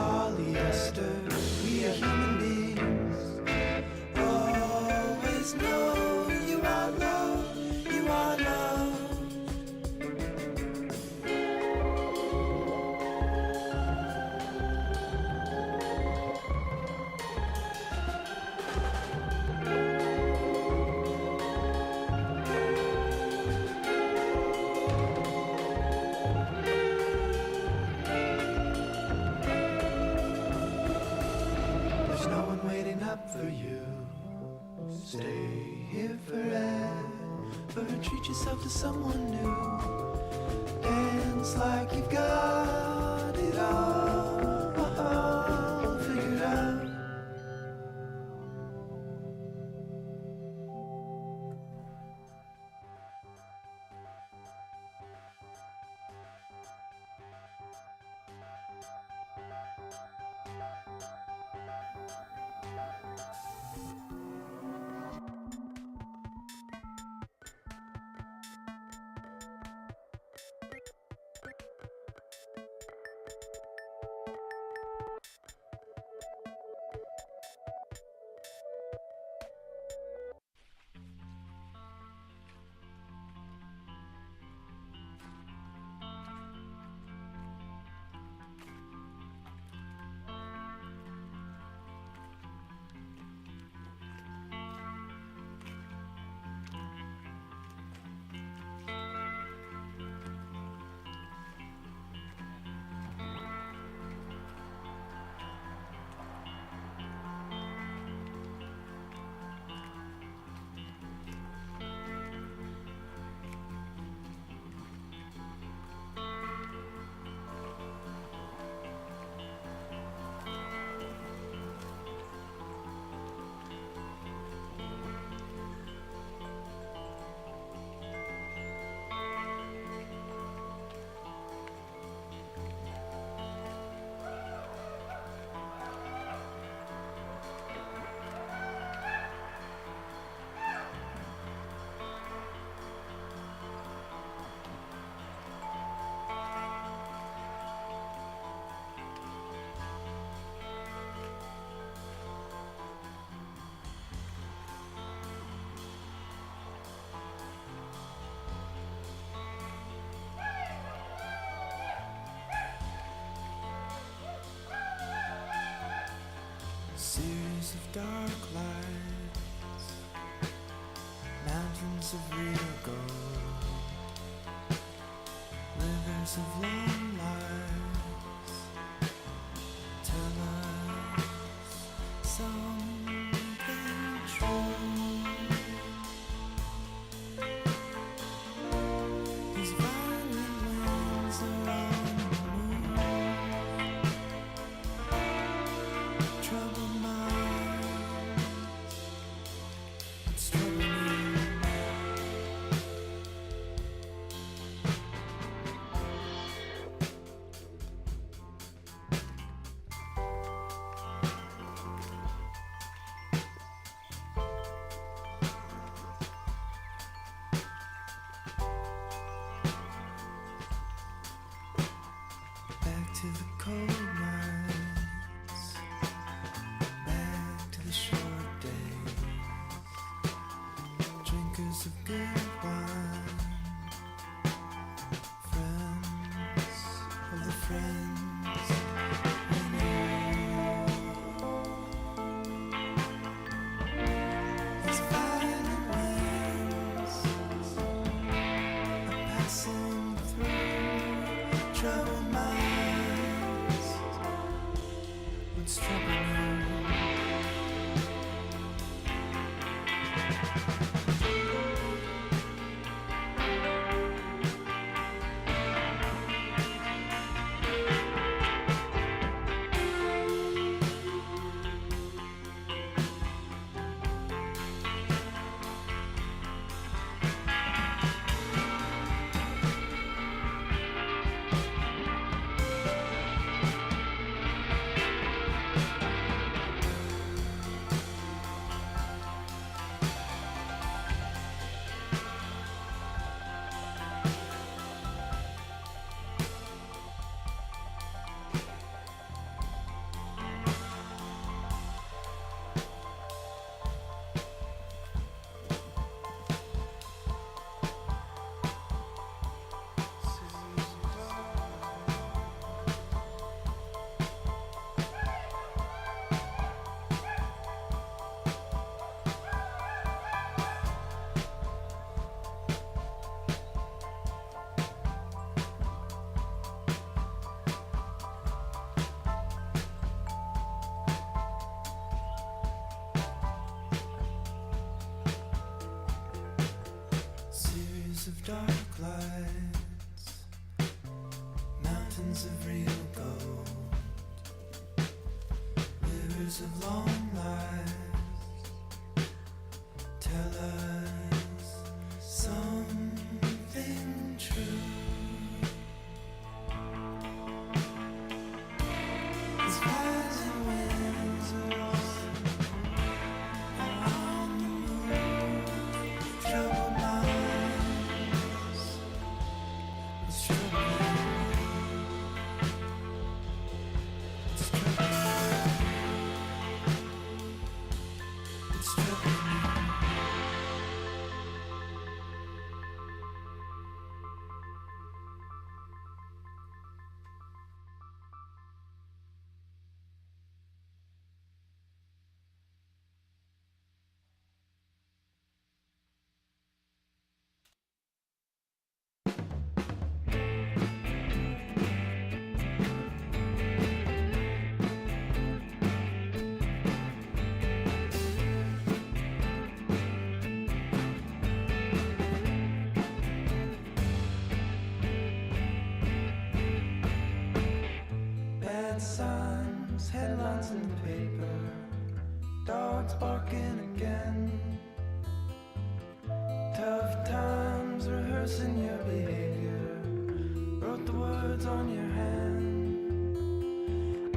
polyester. We are human beings. Always know you are loved, you are loved. Up for you, stay here forever. Treat yourself to someone new. Dance like you've got it all figured out. Series of dark lights, mountains of real gold, rivers of long lives, tell us something true. These violent winds are on the move, trouble minds, it's trouble me. Back to the cold nights, back to the short days, drinkers of good wine, friends of the friends we knew. These violent winds are passing through troubled minds. What's troubling you? Whispers of long lives tell us something true. As fires and winds around the moon, troubled minds was troubling. It's troubling. It's troubling. Bad signs, headlines in the paper, dogs barking again. Tough times, rehearsing your behavior, wrote the words on your hand.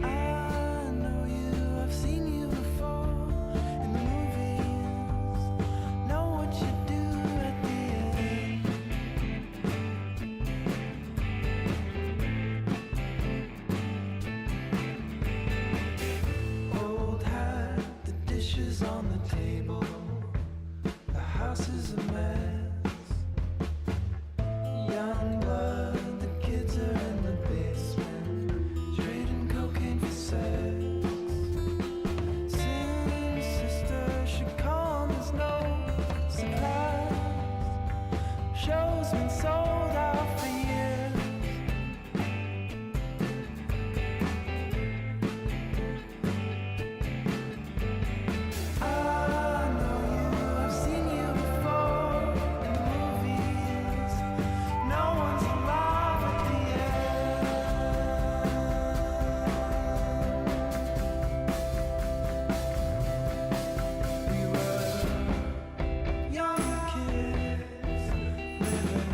I know you, I've seen you before in the movies, know what you do at the end. Old hat, the dishes on the table, the house is a mess. Young blood, the kids are in the basement, trading cocaine for sex. Sin sister should come, there's no supplies. Show's been sold out for years. I know you, I've seen you before in the movies. No one's alive at the end. We were young kids living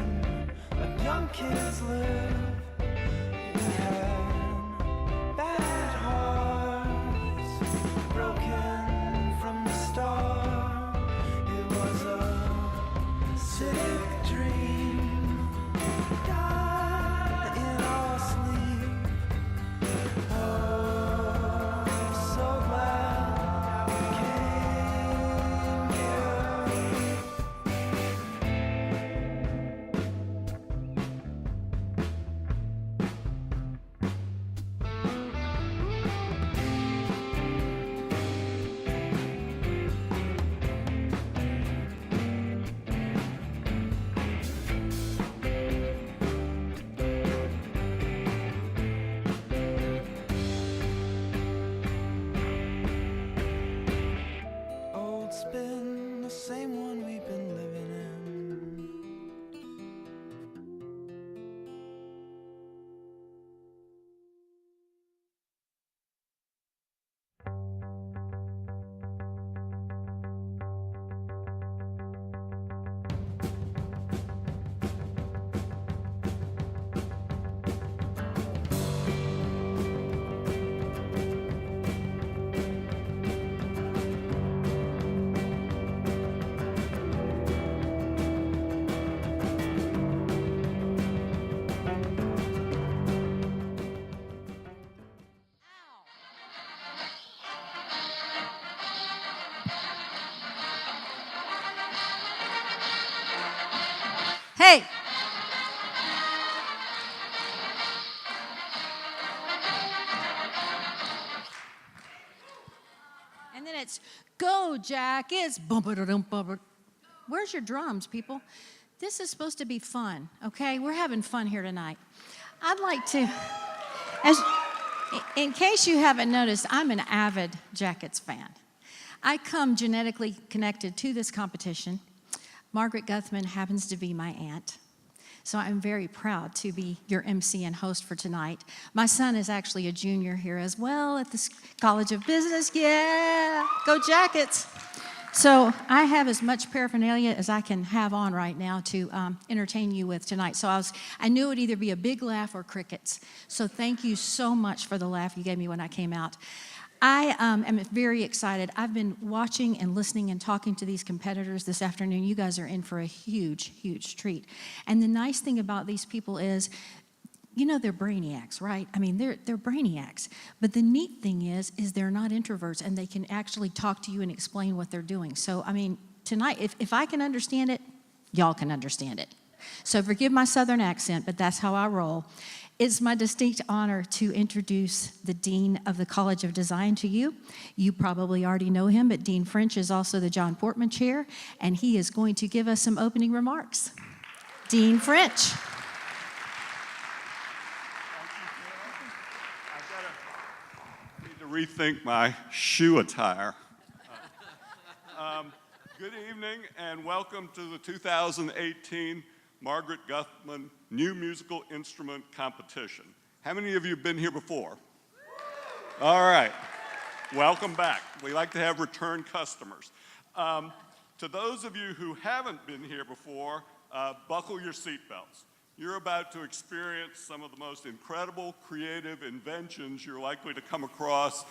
like young kids live. We had bad hearts, broken from the start. It was a sick dream, died in our sleep. Oh, so glad we came here. Old spin, the same one we've been living in. Hey. And then it's go, Jack. It's bum ba dum bum. Where's your drums, people? This is supposed to be fun, okay? We're having fun here tonight. I'd like to, in case you haven't noticed, I'm an avid Jackets fan. I come genetically connected to this competition. Margaret Guthman happens to be my aunt. So I'm very proud to be your MC and host for tonight. My son is actually a junior here as well at the College of Business. Yeah, go Jackets. So I have as much paraphernalia as I can have on right now to entertain you with tonight. So I knew it would either be a big laugh or crickets. So thank you so much for the laugh you gave me when I came out. I am very excited. I've been watching and listening and talking to these competitors this afternoon. You guys are in for a huge, huge treat. And the nice thing about these people is, you know, they're brainiacs, right? I mean, they're brainiacs. But the neat thing is they're not introverts, and they can actually talk to you and explain what they're doing. So, I mean, tonight, if I can understand it, y'all can understand it. So forgive my southern accent, but that's how I roll. It's my distinct honor to introduce the Dean of the College of Design to you. You probably already know him, but Dean French is also the John Portman Chair, and he is going to give us some opening remarks. Dean French. I need to rethink my shoe attire. Good evening and welcome to the 2018 Margaret Guthman New Musical Instrument Competition. How many of you have been here before? All right, welcome back. We like to have return customers. To those of you who haven't been here before, buckle your seatbelts. You're about to experience some of the most incredible creative inventions you're likely to come across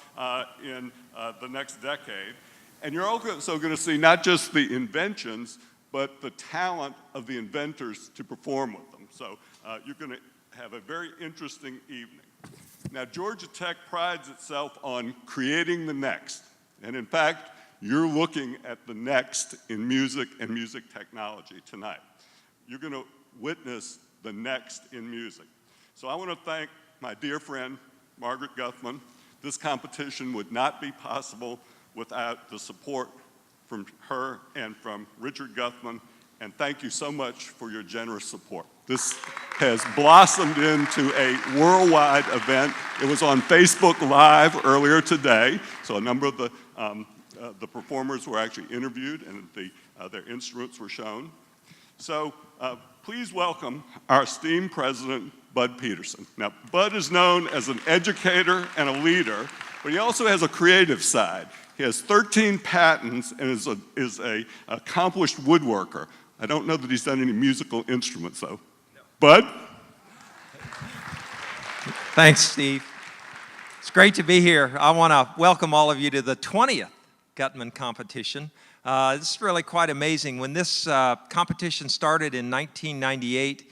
in the next decade. And you're also going to see not just the inventions, but the talent of the inventors to perform with them. So you're going to have a very interesting evening. Now, Georgia Tech prides itself on creating the next. And in fact, you're looking at the next in music and music technology tonight. You're going to witness the next in music. So I want to thank my dear friend, Margaret Guthman. This competition would not be possible without the support from her and from Richard Guthman, and thank you so much for your generous support. This has blossomed into a worldwide event. It was on Facebook Live earlier today, so a number of the performers were actually interviewed and their instruments were shown. So please welcome our esteemed president, Bud Peterson. Now, Bud is known as an educator and a leader, but he also has a creative side. He has 13 patents and is a accomplished woodworker. I don't know that he's done any musical instruments, though. No. Bud? Thanks, Steve. It's great to be here. I want to welcome all of you to the 20th Guthman competition. This is really quite amazing. When this competition started in 1998,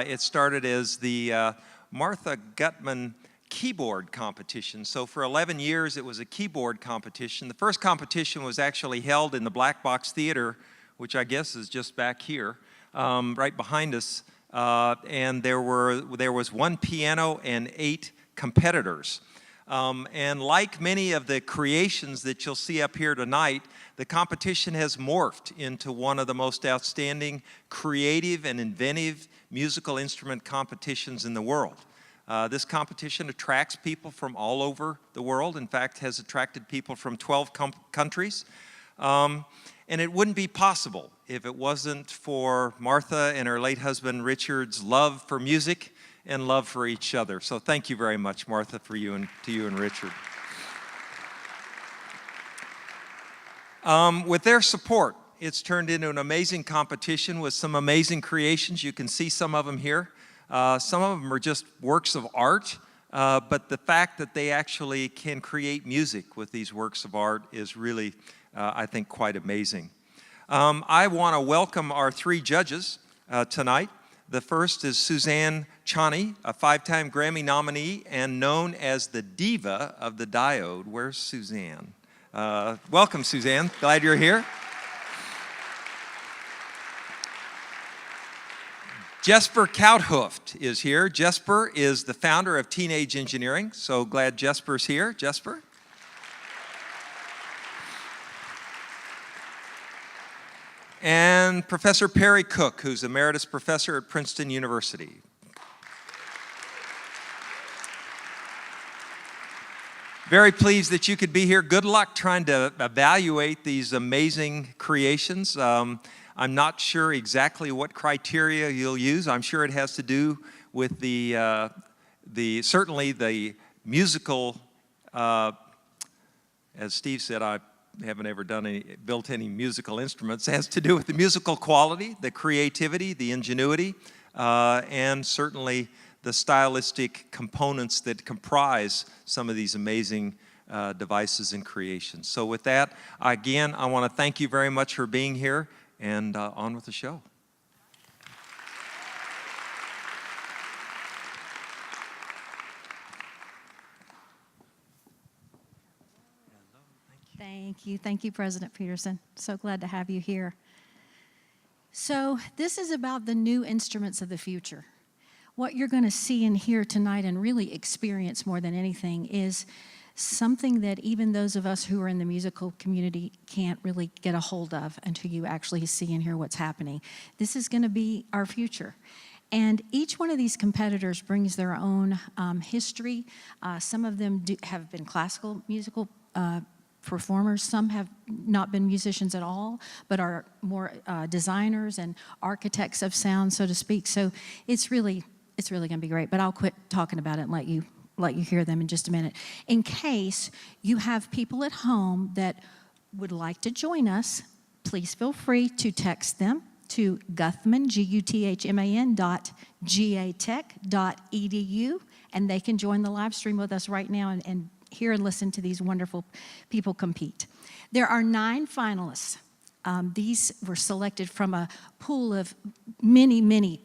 it started as the Martha Guthman keyboard competition. So for 11 years, it was a keyboard competition. The first competition was actually held in the Black Box Theater, which I guess is just back here, right behind us. And there was one piano and 8 competitors. And like many of the creations that you'll see up here tonight, the competition has morphed into one of the most outstanding creative and inventive musical instrument competitions in the world. This competition attracts people from all over the world. In fact, has attracted people from 12 countries. And it wouldn't be possible if it wasn't for Martha and her late husband Richard's love for music and love for each other. So thank you very much, Martha, to you and Richard. With their support, it's turned into an amazing competition with some amazing creations. You can see some of them here. Some of them are just works of art, but the fact that they actually can create music with these works of art is really, I think, quite amazing. I want to welcome our 3 judges tonight. The first is Suzanne Chana, a 5-time Grammy nominee and known as the diva of the diode. Where's Suzanne? Welcome, Suzanne. Glad you're here. Jesper Kouthoeft is here. Jesper is the founder of Teenage Engineering, so glad Jesper's here. Jesper? And Professor Perry Cook, who's Emeritus Professor at Princeton University. Very pleased that you could be here. Good luck trying to evaluate these amazing creations. I'm not sure exactly what criteria you'll use. I'm sure it has to do with certainly the musical, as Steve said, I haven't ever built any musical instruments. It has to do with the musical quality, the creativity, the ingenuity, and certainly the stylistic components that comprise some of these amazing devices and creations. So with that, again, I want to thank you very much for being here, and on with the show. Thank you, President Peterson. So glad to have you here. So this is about the new instruments of the future. What you're going to see and hear tonight and really experience more than anything is something that even those of us who are in the musical community can't really get a hold of until you actually see and hear what's happening. This is going to be our future. And each one of these competitors brings their own history. Some of them have been classical musical performers. Some have not been musicians at all, but are more designers and architects of sound, so to speak. So it's really going to be great. But I'll quit talking about it and let you hear them in just a minute. In case you have people at home that would like to join us, please feel free to text them to Guthman, guthman.gatech.edu, and they can join the live stream with us right now and hear and listen to these wonderful people compete. There are 9 finalists. These were selected from a pool of many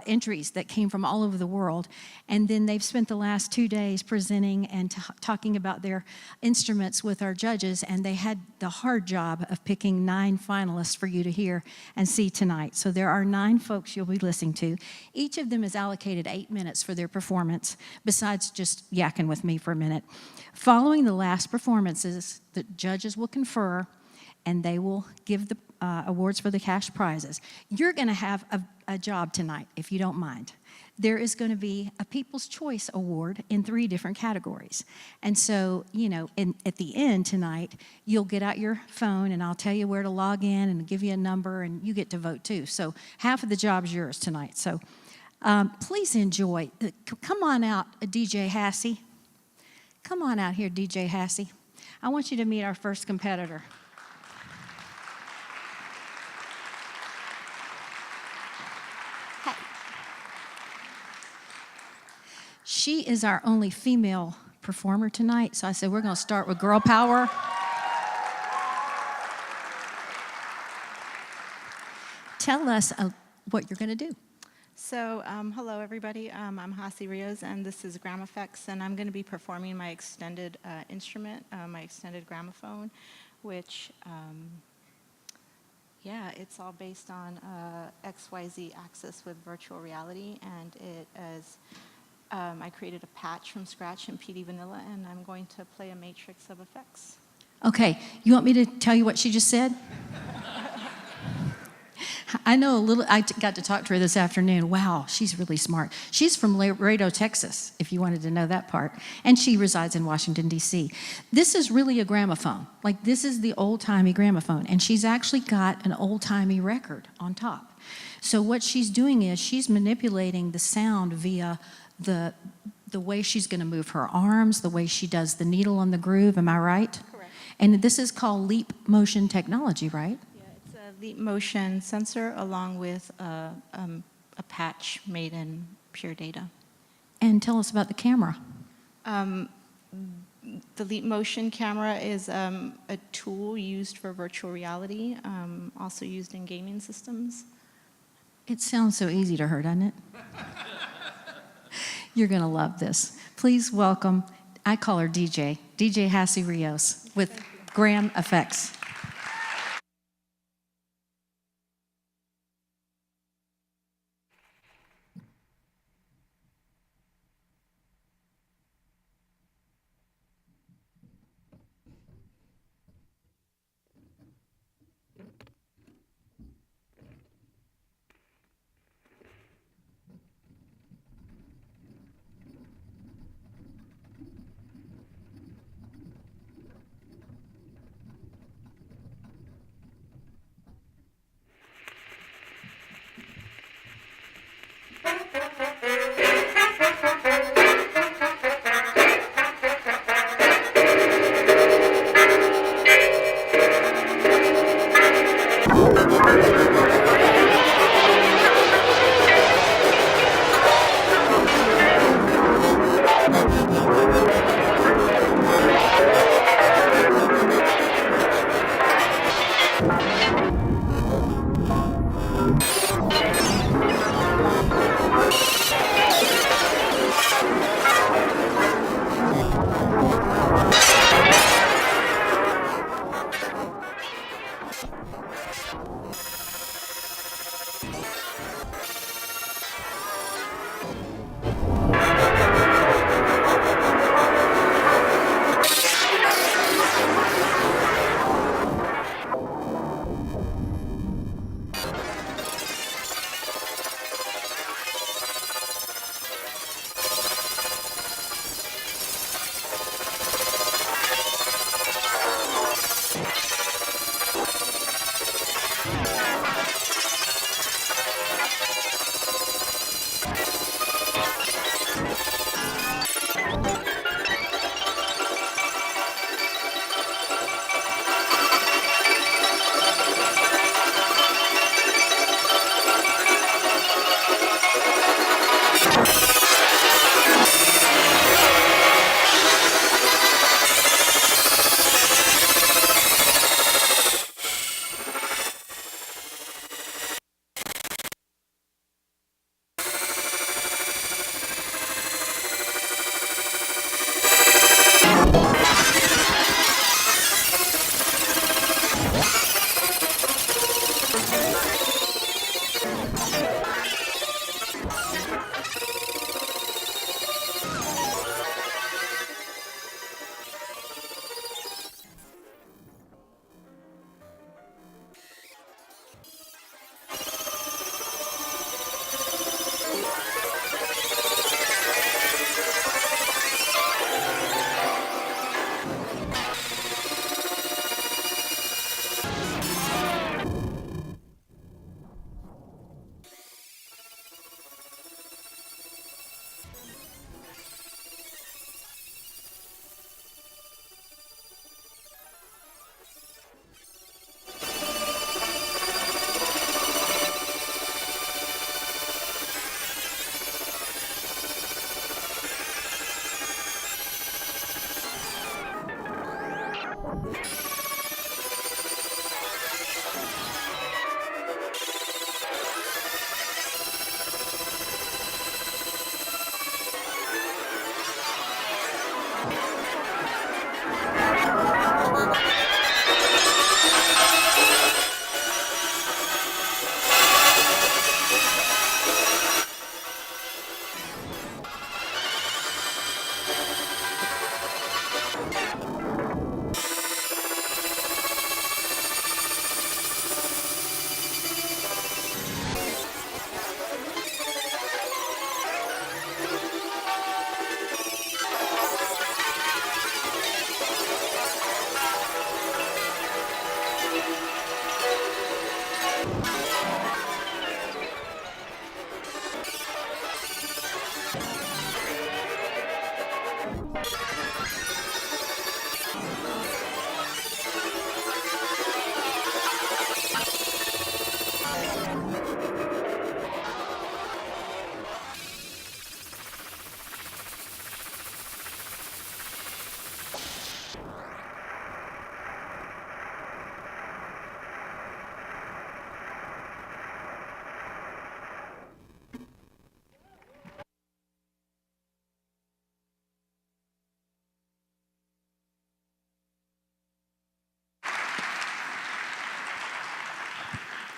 entries that came from all over the world, and then they've spent the last 2 days presenting and talking about their instruments with our judges, and they had the hard job of picking 9 finalists for you to hear and see tonight. So there are 9 folks you'll be listening to. Each of them is allocated 8 minutes for their performance, besides just yakking with me for a minute. Following the last performances, the judges will confer, and they will give the awards for the cash prizes. You're going to have a job tonight, if you don't mind. There is going to be a People's Choice Award in 3 different categories. And so, at the end tonight, you'll get out your phone, and I'll tell you where to log in and give you a number, and you get to vote too. So half of the job's yours tonight. So please enjoy. Come on out, DJ Jassie. Come on out here, DJ Jassie. I want you to meet our first competitor. She is our only female performer tonight, so I said we're going to start with girl power. Tell us what you're going to do. So, hello everybody. I'm Jassie Rios, and this is GramFX, and I'm going to be performing my extended instrument, my extended gramophone, which, it's all based on XYZ axis with virtual reality, and it is. I created a patch from scratch in PD Vanilla, and I'm going to play a matrix of effects. Okay, you want me to tell you what she just said? I know a little. I got to talk to her this afternoon. Wow, she's really smart. She's from Laredo, Texas, if you wanted to know that part. And she resides in Washington, D.C. This is really a gramophone. Like, this is the old-timey gramophone. And she's actually got an old-timey record on top. So what she's doing is she's manipulating the sound via the way she's going to move her arms, the way she does the needle on the groove. Am I right? Correct. And this is called leap motion technology, right? Leap motion sensor along with a patch made in pure data. And tell us about the camera. The leap motion camera is a tool used for virtual reality, also used in gaming systems. It sounds so easy to her, doesn't it? You're going to love this. Please welcome, I call her DJ Jassie Rios with GramFX.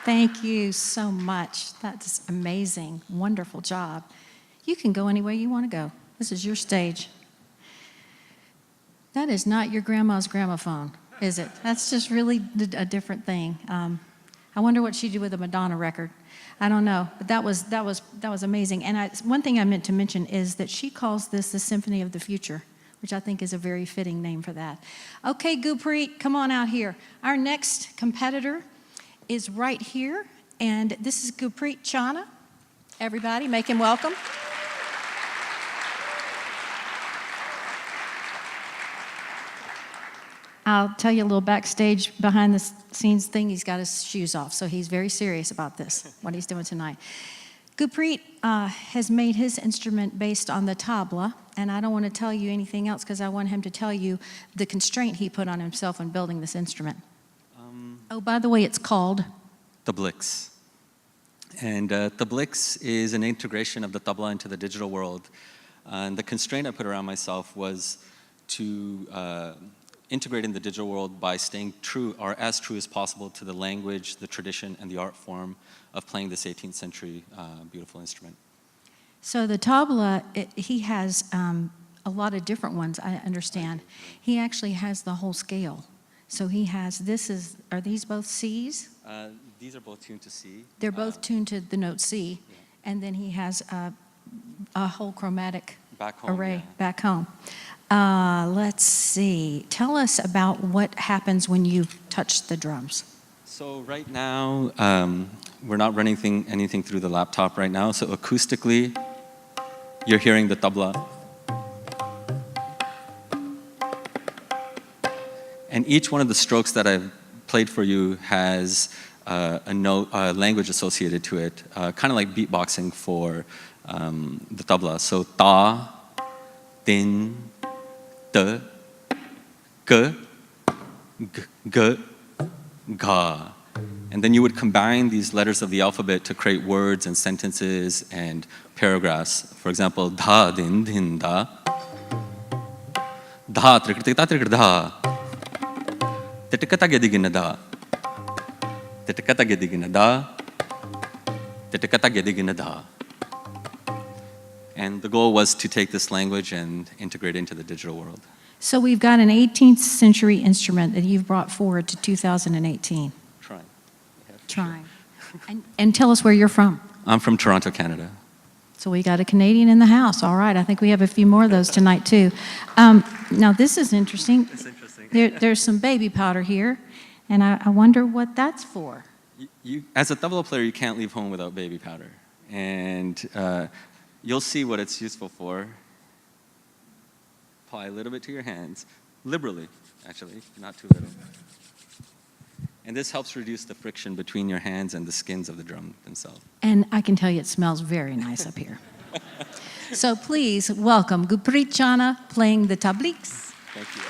Thank you so much. That's amazing. Wonderful job. You can go any way you want to go. This is your stage. That is not your grandma's gramophone, is it? That's just really a different thing. I wonder what she did with a Madonna record. I don't know, but that was amazing. And one thing I meant to mention is that she calls this the Symphony of the Future, which I think is a very fitting name for that. Okay, Gurpreet, come on out here. Our next competitor is right here, and this is Gurpreet Chana. Everybody, make him welcome. I'll tell you a little backstage behind the scenes thing. He's got his shoes off, so he's very serious about this, what he's doing tonight. Gurpreet has made his instrument based on the tabla, and I don't want to tell you anything else because I want him to tell you the constraint he put on himself in building this instrument. Oh, by the way, it's called? Tablix. And Tablix is an integration of the tabla into the digital world. And the constraint I put around myself was to integrate in the digital world by staying true, or as true as possible, to the language, the tradition, and the art form of playing this 18th century beautiful instrument. So the tabla, he has a lot of different ones, I understand. He actually has the whole scale. So he has, are these both C's? These are both tuned to C. They're both tuned to the note C. Yeah. And then he has a whole chromatic Back home, array yeah. back home. Let's see. Tell us about what happens when you touch the drums. So right now, we're not running anything through the laptop right now. So acoustically, you're hearing the tabla. And each one of the strokes that I've played for you has a language associated to it, kind of like beatboxing for the tabla. So ta, tin, t, k, g, ga. And then you would combine these letters of the alphabet to create words and sentences and paragraphs. For example, da, din, din, da. Da, trikritikta, trikrida. Titikata gediginada. Titikata gediginada. Titikata gediginada. And the goal was to take this language and integrate it into the digital world. So we've got an 18th century instrument that you've brought forward to 2018. Trying. Trying. And tell us where you're from. I'm from Toronto, Canada. So we got a Canadian in the house. All right, I think we have a few more of those tonight too. Now this is interesting. It's interesting. There's some baby powder here, and I wonder what that's for. As a tabla player, you can't leave home without baby powder. And you'll see what it's useful for. Apply a little bit to your hands, liberally, actually, not too little. And this helps reduce the friction between your hands and the skins of the drum themselves. And I can tell you it smells very nice up here. So please welcome Gurpreet Chana playing the Tablix. Thank you.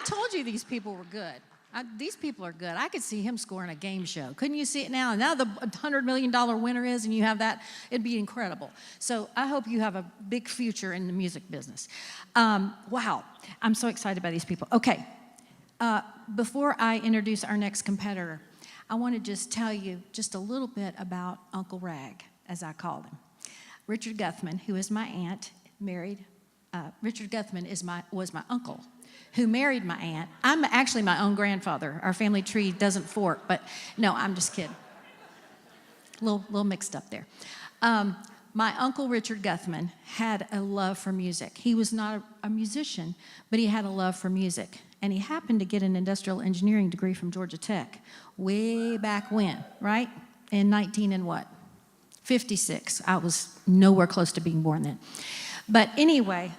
told you these people were good. These people are good. I could see him scoring a game show. Couldn't you see it now? And now the $100 million winner is, and you have that, it'd be incredible. So I hope you have a big future in the music business. Wow, I'm so excited by these people. Okay, before I introduce our next competitor, I want to just tell you just a little bit about Uncle Rag, as I called him. Richard Guthman, who is my aunt, married. Richard Guthman was my uncle, who married my aunt. I'm actually my own grandfather. Our family tree doesn't fork, but no, I'm just kidding. A little mixed up there. My uncle Richard Guthman had a love for music. He was not a musician, but he had a love for music. And he happened to get an industrial engineering degree from Georgia Tech way back when, right? In 56. I was nowhere close to being born then. But anyway,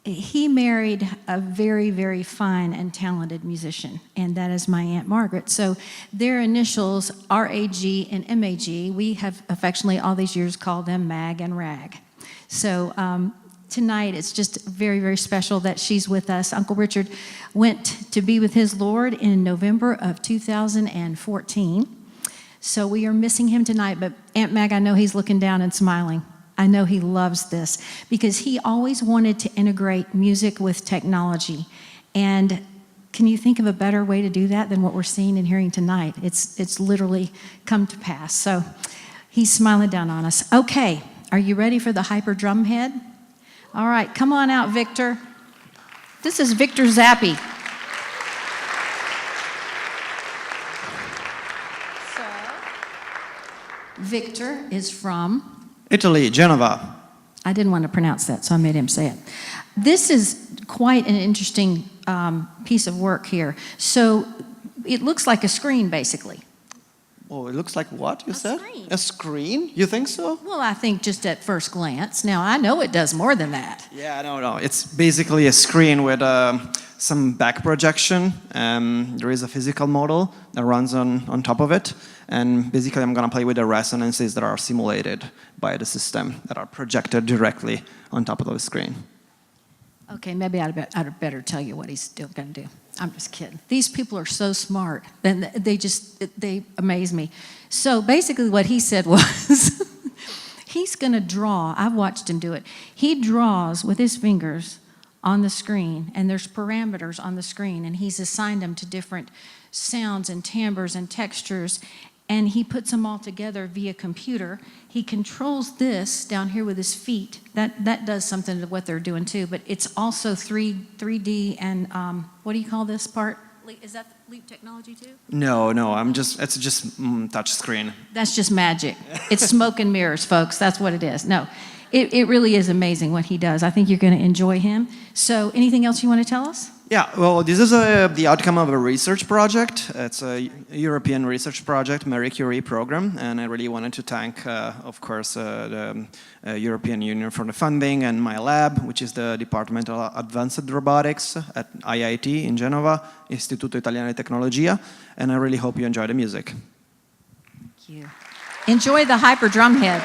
he married a very, very fine and talented musician, and that is my Aunt Margaret. So their initials, R-A-G and M-A-G, we have affectionately all these years called them Mag and Rag. So tonight it's just very, very special that she's with us. Uncle Richard went to be with his Lord in November of 2014. So we are missing him tonight, but Aunt Mag, I know he's looking down and smiling. I know he loves this because he always wanted to integrate music with technology. And can you think of a better way to do that than what we're seeing and hearing tonight? It's literally come to pass. So he's smiling down on us. Okay, are you ready for the hyper drumhead? All right, come on out, Victor. This is Victor Zappi. So, Victor is from Italy, Genova. I didn't want to pronounce that, so I made him say it. This is quite an interesting piece of work here. So it looks like a screen, basically. Oh, it looks like what you said? Screen. A screen? You think so? Well, I think just at first glance. Now, I know it does more than that. Yeah, no. It's basically a screen with some back projection. There is a physical model that runs on top of it. And basically, I'm going to play with the resonances that are simulated by the system that are projected directly on top of the screen. Okay, maybe I'd better tell you what he's still going to do. I'm just kidding. These people are so smart, and they amaze me. So basically what he said was, he's going to draw. I've watched him do it. He draws with his fingers on the screen, and there's parameters on the screen, and he's assigned them to different sounds and timbres and textures, and he puts them all together via computer. He controls this down here with his feet. That does something to what they're doing too, but it's also 3D and what do you call this part? Is that Leap technology too? No, it's just touch screen. That's just magic. It's smoke and mirrors, folks. That's what it is. No, it really is amazing what he does. I think you're going to enjoy him. So anything else you want to tell us? Yeah, well, this is the outcome of a research project. It's a European research project, Marie Curie program, and I really wanted to thank, of course, the European Union for the funding and my lab, which is the Department of Advanced Robotics at IIT in Genova, Istituto Italiano di Tecnologia, and I really hope you enjoy the music. Thank you. Enjoy the hyper drumhead.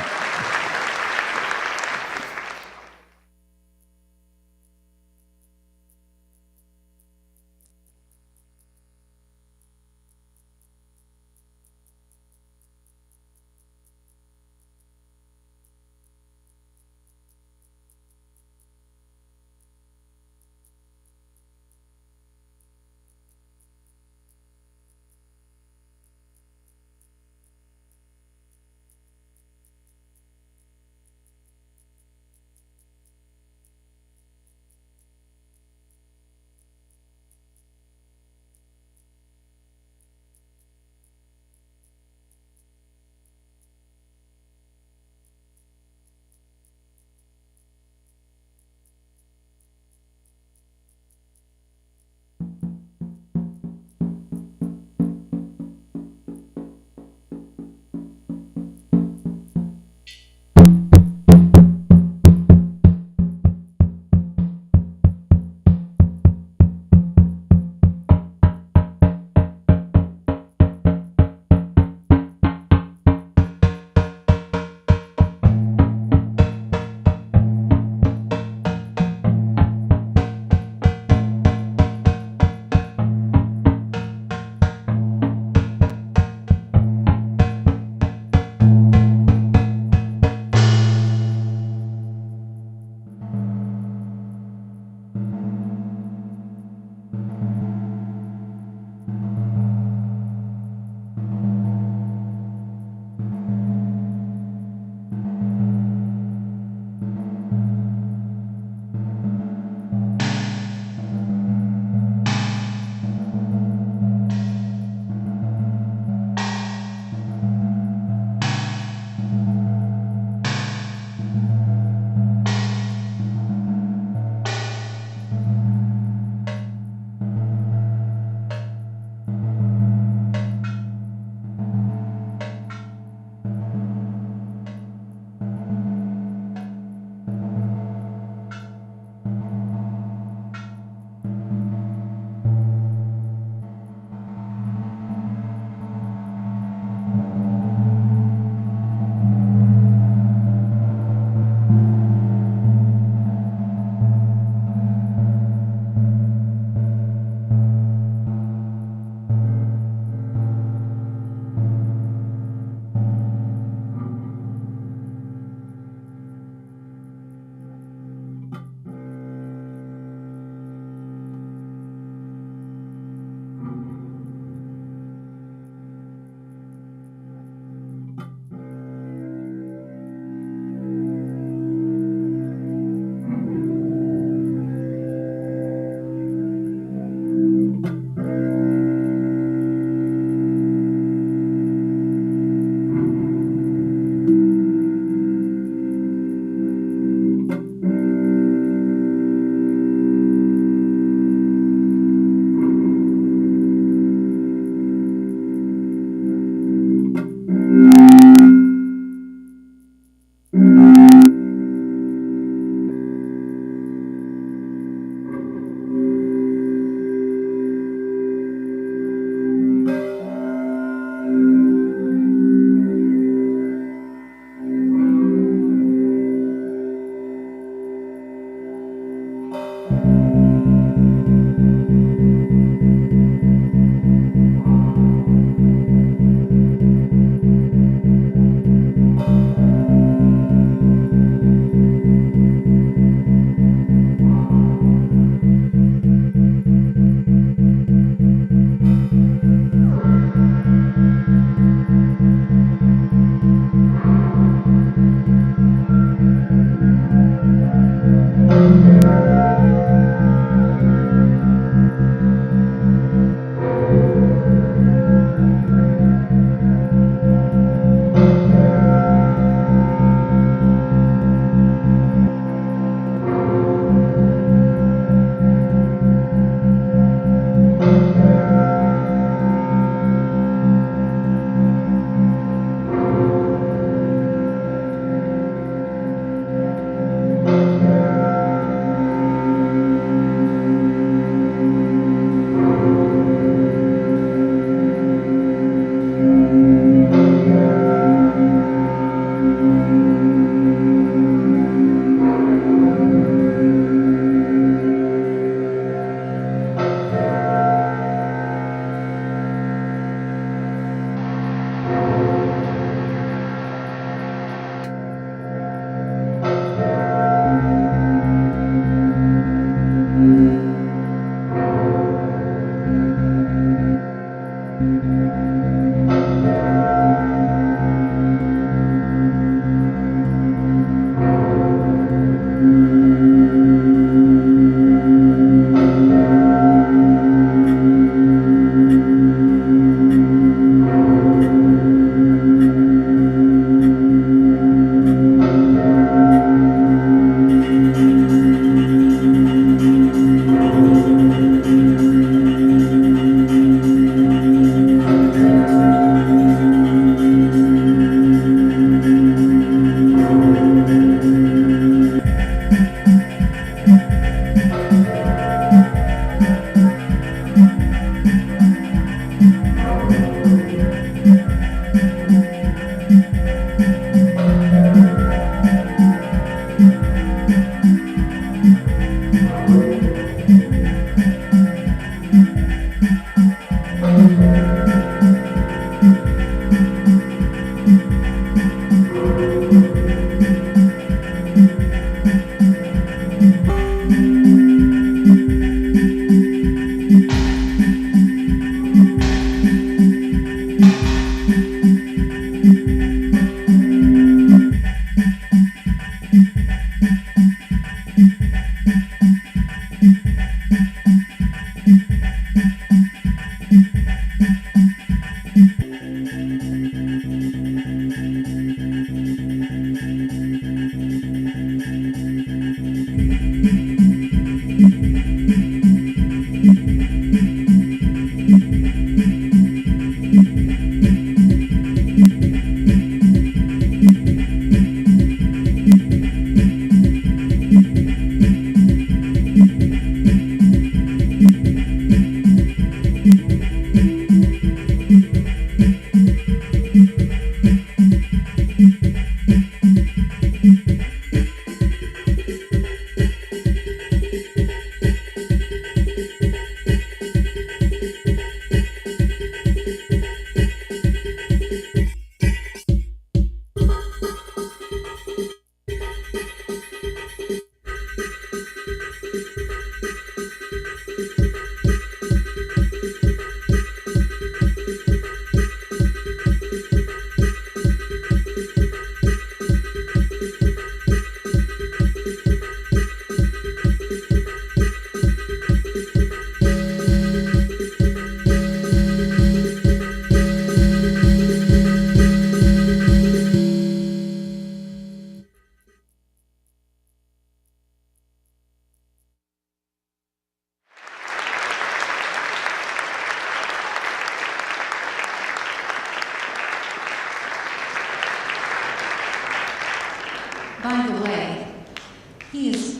By the way,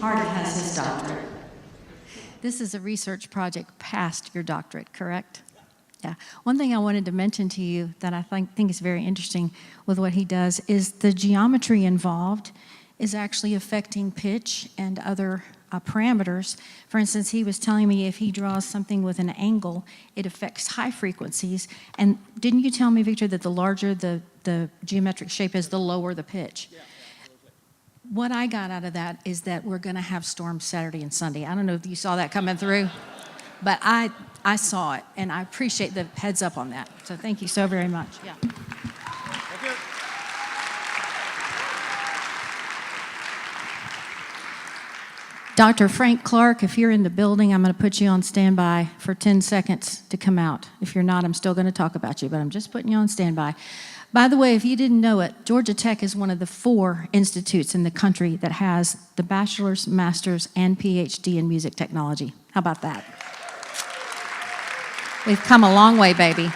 already has his doctorate. This is a research project past your doctorate, correct? Yeah. One thing I wanted to mention to you that I think is very interesting with what he does is the geometry involved is actually affecting pitch and other parameters. For instance, he was telling me if he draws something with an angle, it affects high frequencies. And didn't you tell me, Victor, that the larger the geometric shape is, the lower the pitch? Yeah. What I got out of that is that we're going to have storms Saturday and Sunday. I don't know if you saw that coming through, but I saw it, and I appreciate the heads up on that. So thank you so very much. Yeah. Okay. Dr. Frank Clark, if you're in the building, I'm going to put you on standby for 10 seconds to come out. If you're not, I'm still going to talk about you, but I'm just putting you on standby. By the way, if you didn't know it, Georgia Tech is one of the 4 institutes in the country that has the bachelor's, master's, and PhD in music technology. How about that? We've come a long way, baby.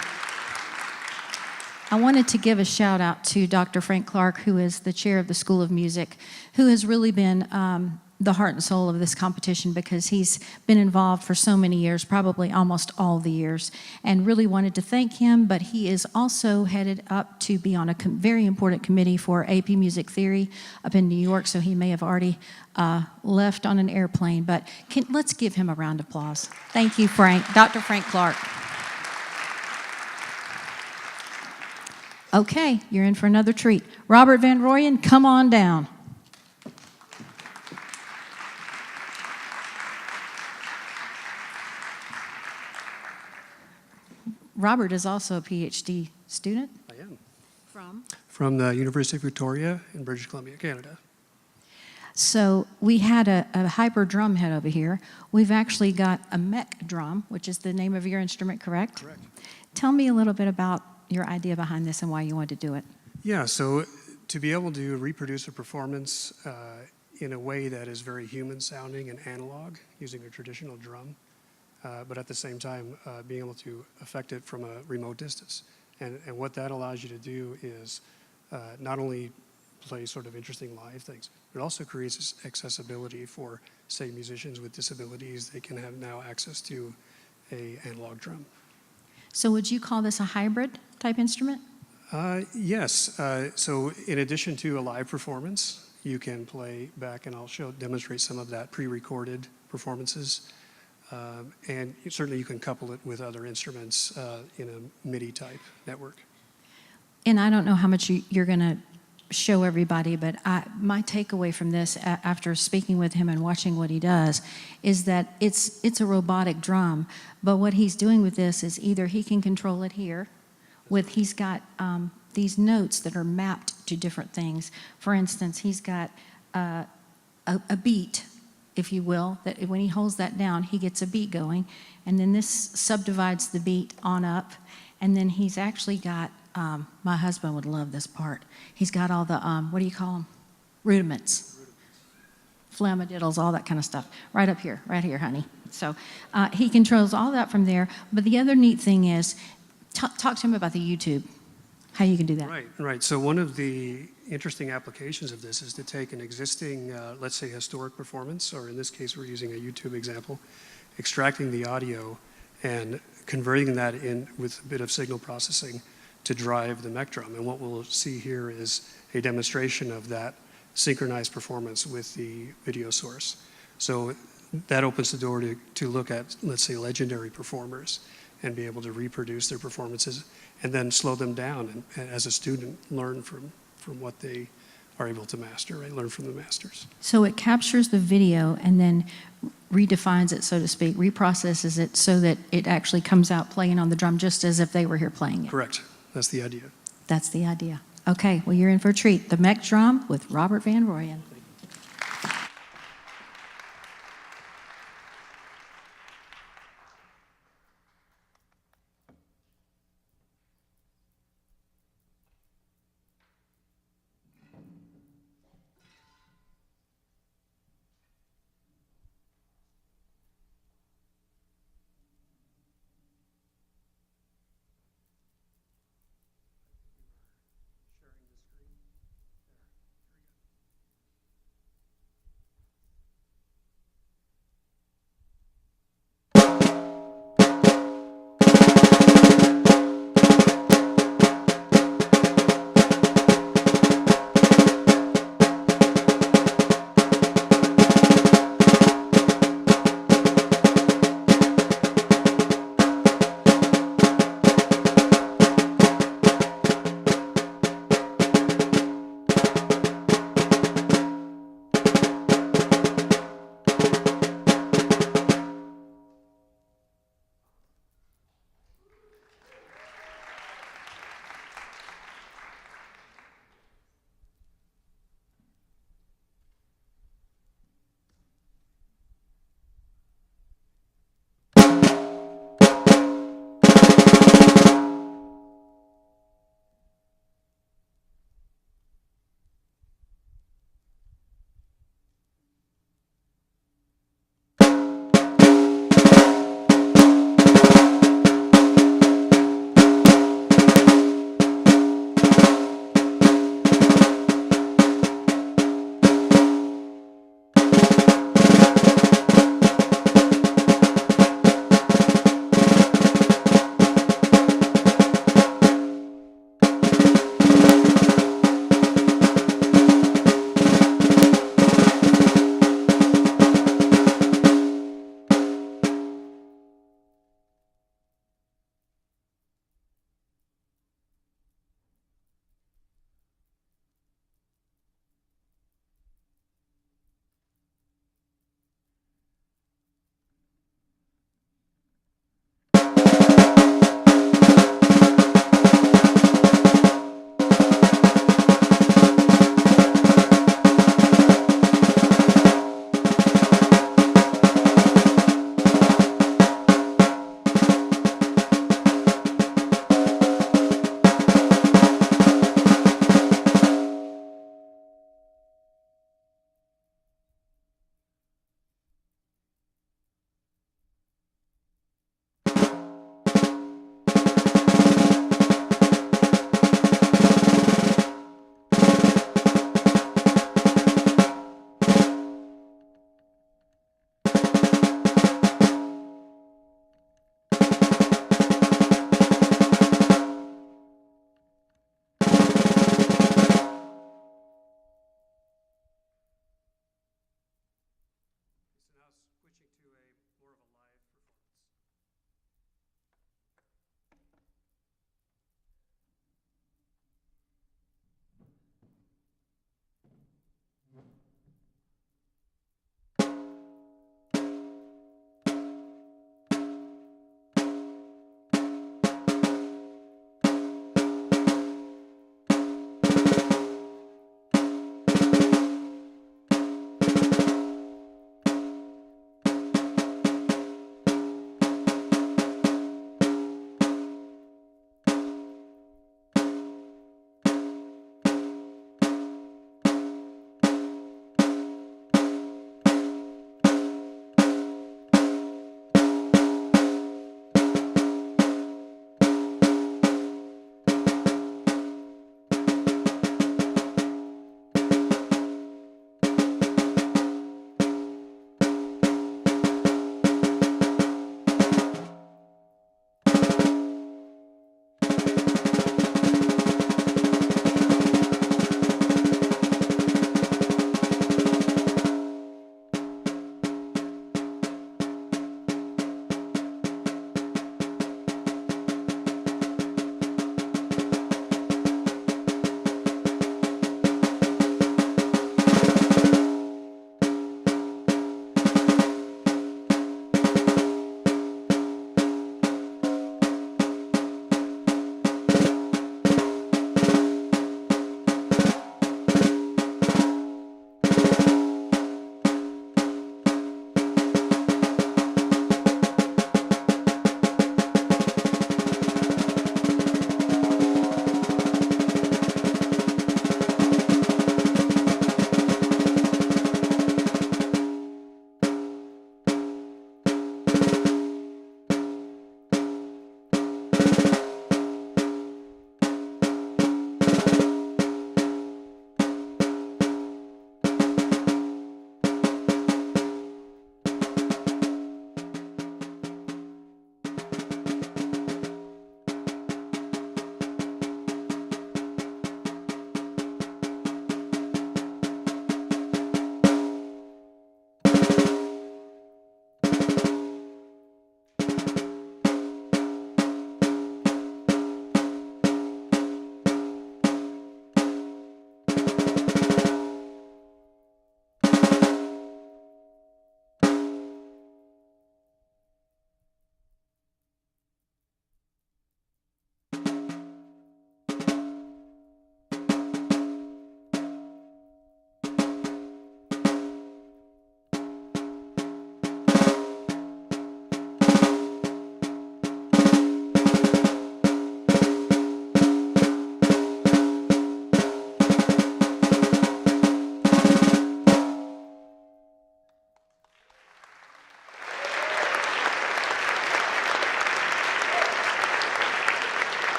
I wanted to give a shout out to Dr. Frank Clark, who is the chair of the School of Music, who has really been the heart and soul of this competition because he's been involved for so many years, probably almost all the years, and really wanted to thank him, but he is also headed up to be on a very important committee for AP Music Theory up in New York, so he may have already left on an airplane, but let's give him a round of applause. Thank you, Frank, Dr. Frank Clark. Okay, you're in for another treat. Robert Van Rooyen, come on down. Robert is also a PhD student. I am. From? From the University of Victoria in British Columbia, Canada. So we had a hyper drum head over here. We've actually got a MechDrum, which is the name of your instrument, correct? Correct. Tell me a little bit about your idea behind this and why you wanted to do it. Yeah, so to be able to reproduce a performance in a way that is very human sounding and analog, using a traditional drum, but at the same time being able to affect it from a remote distance. And what that allows you to do is not only play sort of interesting live things, but it also creates accessibility for, say, musicians with disabilities. They can have now access to an analog drum. So would you call this a hybrid type instrument? Yes. So in addition to a live performance, you can play back, and I'll demonstrate some of that pre-recorded performances. And certainly you can couple it with other instruments in a MIDI type network. And I don't know how much you're going to show everybody, but my takeaway from this after speaking with him and watching what he does is that it's a robotic drum, but what he's doing with this is either he can control it here, he's got these notes that are mapped to different things. For instance, he's got a beat, if you will, that when he holds that down, he gets a beat going, and then this subdivides the beat on up, and then he's actually got, my husband would love this part, he's got all the, what do you call them? rudiments, flammadiddles, all that kind of stuff. Right up here, right here, honey. So he controls all that from there. But the other neat thing is, talk to him about the YouTube, how you can do that. Right. So one of the interesting applications of this is to take an existing, let's say, historic performance, or in this case, we're using a YouTube example, extracting the audio and converting that in with a bit of signal processing to drive the MechDrum. And what we'll see here is a demonstration of that synchronized performance with the video source. So that opens the door to look at, let's say, legendary performers and be able to reproduce their performances and then slow them down and as a student, learn from what they are able to master, right? Learn from the masters. So it captures the video and then redefines it, so to speak, reprocesses it so that it actually comes out playing on the drum just as if they were here playing it. Correct. That's the idea. That's the idea. Okay, well, you're in for a treat. The MechDrum with Robert Van Rooyen.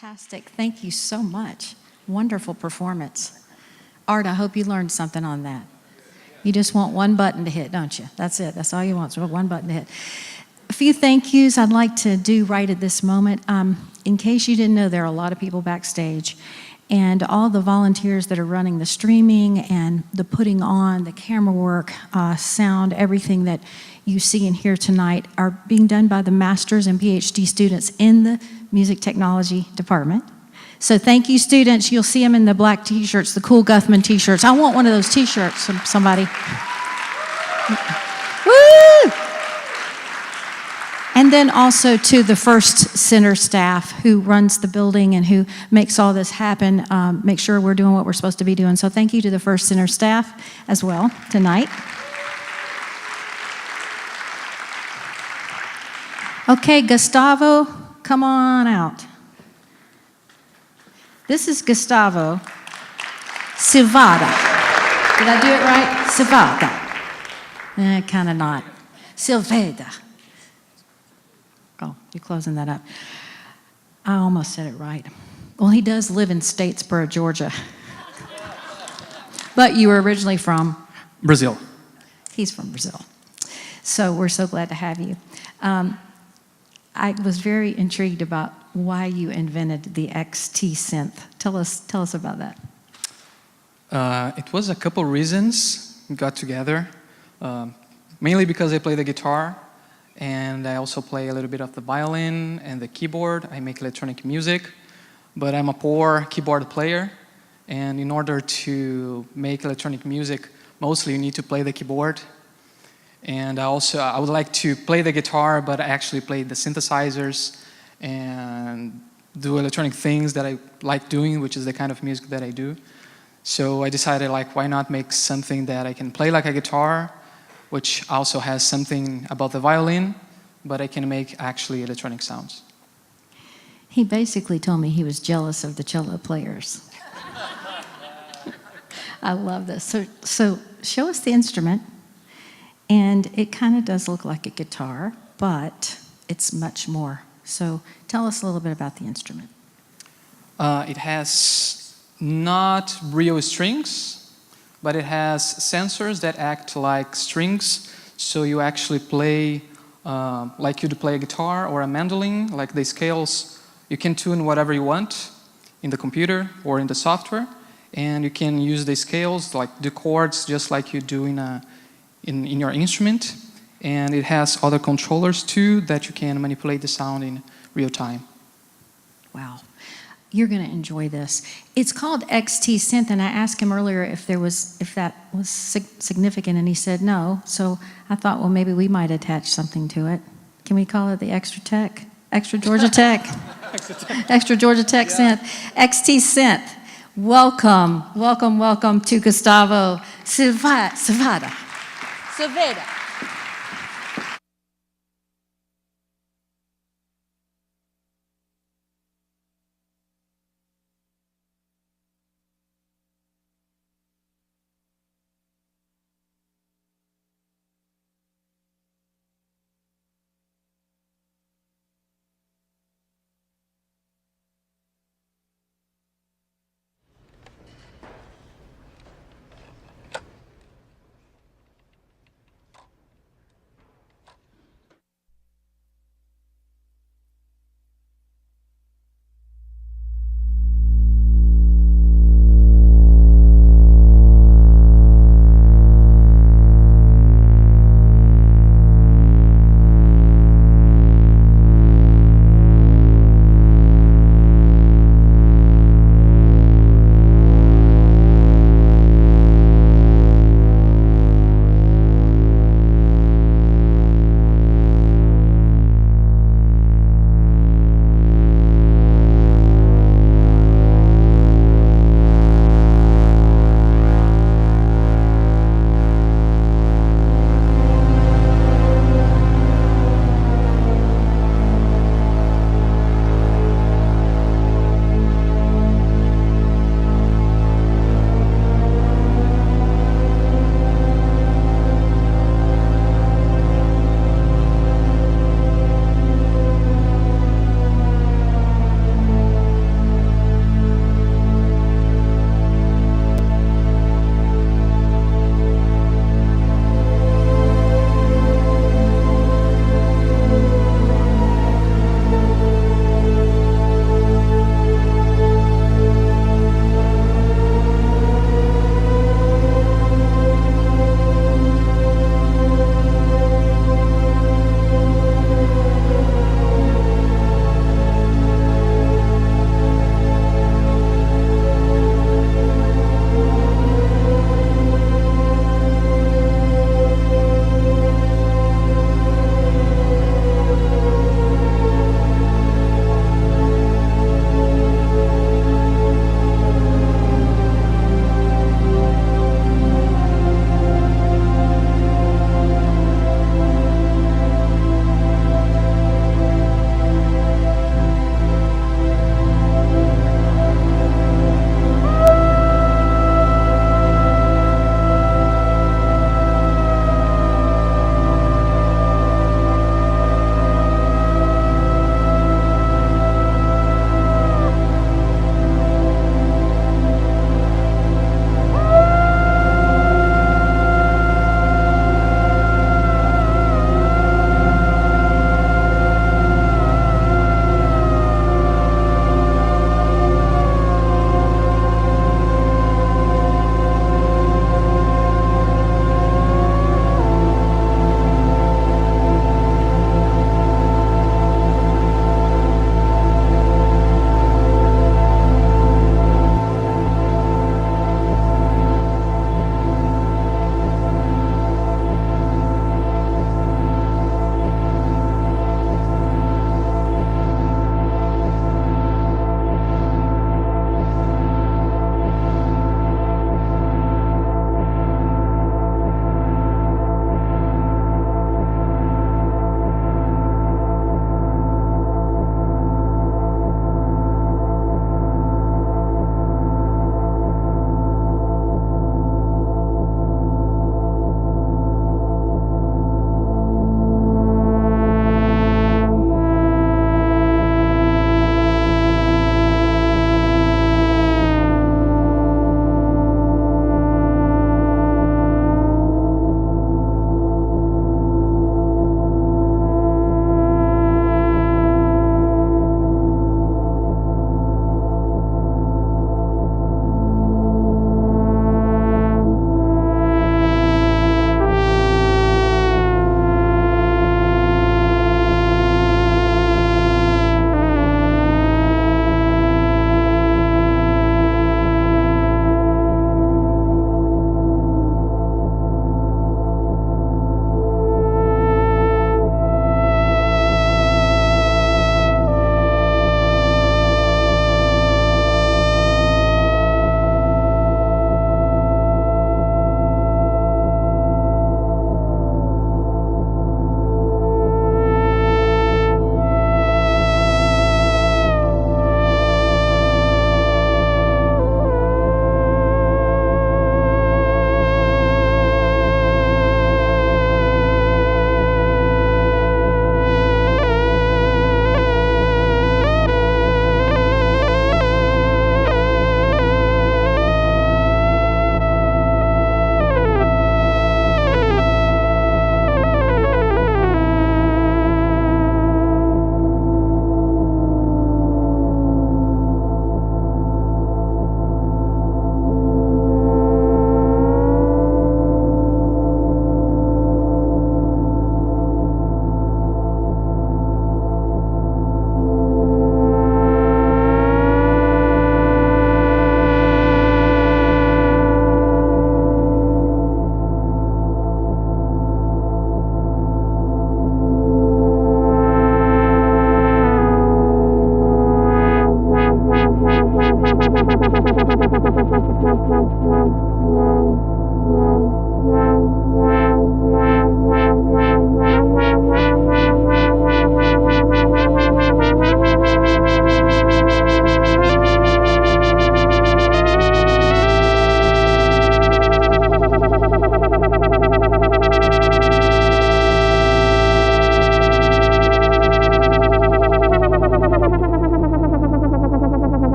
Fantastic. Thank you so much. Wonderful performance. Art, I hope you learned something on that. You just want one button to hit, don't you? That's it. That's all you want, so one button to hit. A few thank yous I'd like to do right at this moment. In case you didn't know, there are a lot of people backstage, and all the volunteers that are running the streaming and the putting on, the camera work, sound, everything that you see and hear tonight are being done by the master's and PhD students in the music technology department. So thank you, students. You'll see them in the black t-shirts, the cool Guthman t-shirts. I want one of those t-shirts from somebody. Woo! And then also to the Ferst Center staff who runs the building and who makes all this happen, make sure we're doing what we're supposed to be doing. So thank you to the Ferst Center staff as well tonight. Okay, Gustavo, come on out. This is Gustavo Silveira. Did I do it right? Silveira. Kind of not. Silveira. Oh, you're closing that up. I almost said it right. Well, he does live in Statesboro, Georgia. But you were originally from? Brazil. He's from Brazil. So we're so glad to have you. I was very intrigued about why you invented the XT synth. Tell us about that. It was a couple reasons we got together. Mainly because I play the guitar, and I also play a little bit of the violin and the keyboard. I make electronic music, but I'm a poor keyboard player, and in order to make electronic music, mostly you need to play the keyboard. And I would like to play the guitar, but I actually play the synthesizers and do electronic things that I like doing, which is the kind of music that I do. So I decided, like, why not make something that I can play like a guitar, which also has something about the violin, but I can make actually electronic sounds. He basically told me he was jealous of the cello players. I love this. So show us the instrument. And it kind of does look like a guitar, but it's much more. So tell us a little bit about the instrument. It has not real strings, but it has sensors that act like strings. So you actually play like you'd play a guitar or a mandolin, like the scales. You can tune whatever you want in the computer or in the software. And you can use the scales, like the chords, just like you do in your instrument, and it has other controllers too that you can manipulate the sound in real time. Wow. You're going to enjoy this. It's called XT Synth, and I asked him earlier if that was significant, and he said no. So I thought, well, maybe we might attach something to it. Can we call it the Extra Tech? Extra Georgia Tech? Extra Georgia Tech Synth. XT Synth. Welcome, welcome, welcome to Gustavo Silveira. Silveira.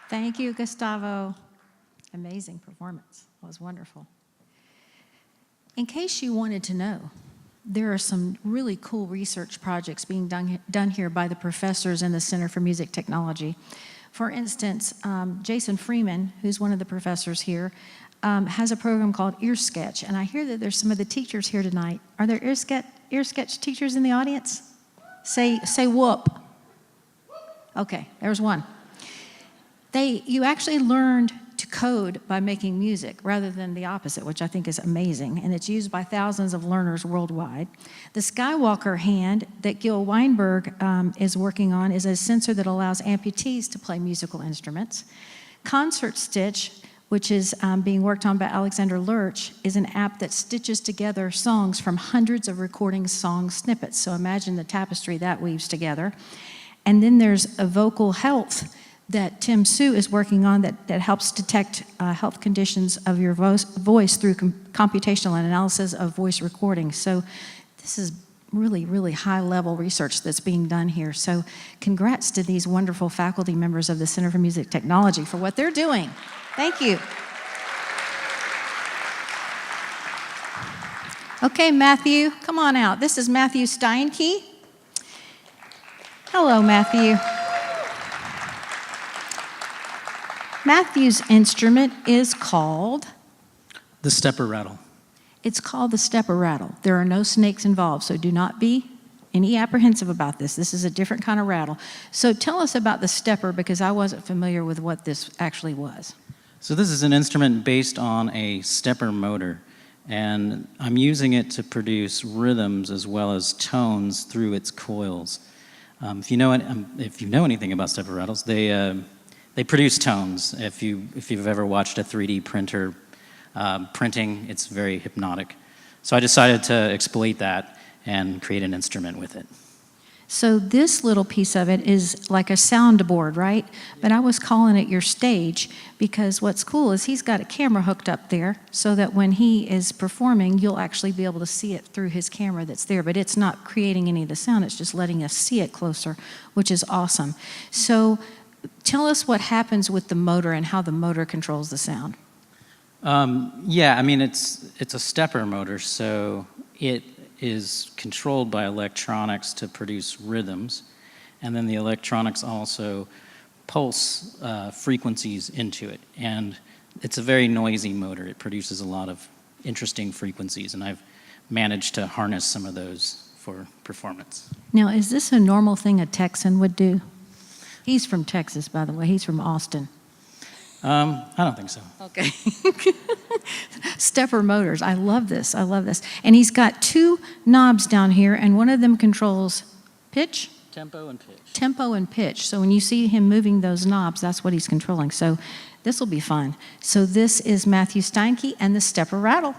Thank you, Gustavo. Amazing performance. That was wonderful. In case you wanted to know, there are some really cool research projects being done here by the professors in the Center for Music Technology. For instance, Jason Freeman, who's one of the professors here, has a program called EarSketch, and I hear that there's some of the teachers here tonight. Are there EarSketch teachers in the audience? Say whoop. Okay, there's one. You actually learned to code by making music rather than the opposite, which I think is amazing, and it's used by thousands of learners worldwide. The Skywalker hand that Gil Weinberg is working on is a sensor that allows amputees to play musical instruments. Concert Stitch, which is being worked on by Alexander Lurch, is an app that stitches together songs from hundreds of recording song snippets. So imagine the tapestry that weaves together. And then there's a Vocal Health that Tim Sue is working on that helps detect health conditions of your voice through computational analysis of voice recordings. So this is really, really high-level research that's being done here. So congrats to these wonderful faculty members of the Center for Music Technology for what they're doing. Thank you. Okay, Matthew, come on out. This is Matthew Steinke. Hello, Matthew. Matthew's instrument is called? The stepper rattle. It's called the stepper rattle. There are no snakes involved, so do not be any apprehensive about this. This is a different kind of rattle. So tell us about the stepper, because I wasn't familiar with what this actually was. So this is an instrument based on a stepper motor, and I'm using it to produce rhythms as well as tones through its coils. If you know anything about stepper rattles, they produce tones. If you've ever watched a 3D printer printing, it's very hypnotic. So I decided to exploit that and create an instrument with it. So this little piece of it is like a soundboard, right? But I was calling it your stage because what's cool is he's got a camera hooked up there so that when he is performing, you'll actually be able to see it through his camera that's there. But it's not creating any of the sound, it's just letting us see it closer, which is awesome. So tell us what happens with the motor and how the motor controls the sound. Yeah, I mean, it's a stepper motor, so it is controlled by electronics to produce rhythms, and then the electronics also pulse frequencies into it. And it's a very noisy motor. It produces a lot of interesting frequencies, and I've managed to harness some of those for performance. Now, is this a normal thing a Texan would do? He's from Texas, by the way. He's from Austin. I don't think so. Okay. Stepper motors. I love this. I love this. And he's got two knobs down here, and one of them controls pitch? Tempo and pitch. Tempo and pitch. So when you see him moving those knobs, that's what he's controlling. So this will be fun. So this is Matthew Steinke and the stepper rattle.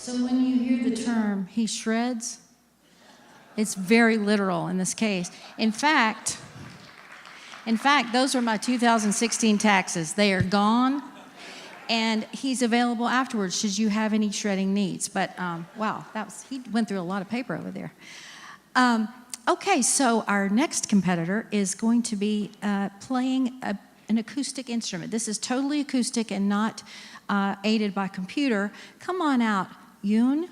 So when you hear the term, he shreds, it's very literal in this case. In fact, those are my 2016 taxes. They are gone, and he's available afterwards should you have any shredding needs. But wow, he went through a lot of paper over there. Okay, so our next competitor is going to be playing an acoustic instrument. This is totally acoustic and not aided by computer. Come on out, Yoon.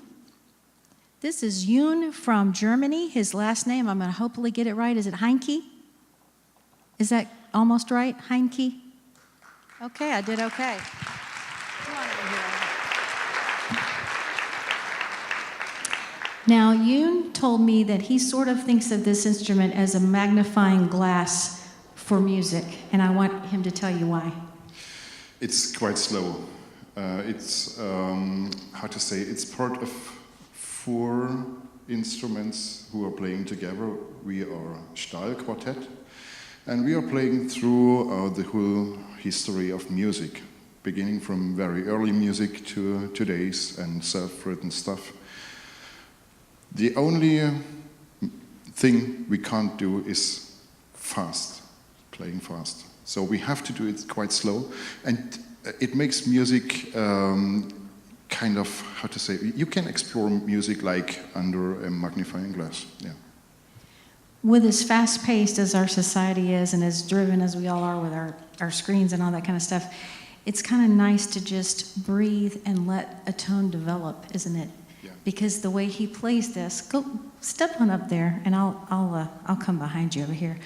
This is Yoon from Germany. His last name, I'm going to hopefully get it right. Is it Heinke? Is that almost right? Heinke? Okay, I did okay. Come on over here. Now, Yoon told me that he sort of thinks of this instrument as a magnifying glass for music, and I want him to tell you why. It's quite slow. It's, how to say, it's part of 4 instruments who are playing together. We are Stahl Quartet, and we are playing through the whole history of music, beginning from very early music to today's and self-written stuff. The only thing we can't do is playing fast. So we have to do it quite slow, and it makes music kind of, how to say, you can explore music like under a magnifying glass, yeah. With as fast-paced as our society is and as driven as we all are with our screens and all that kind of stuff, it's kind of nice to just breathe and let a tone develop, isn't it? Yeah. Because the way he plays this, go step on up there, and I'll come behind you over here.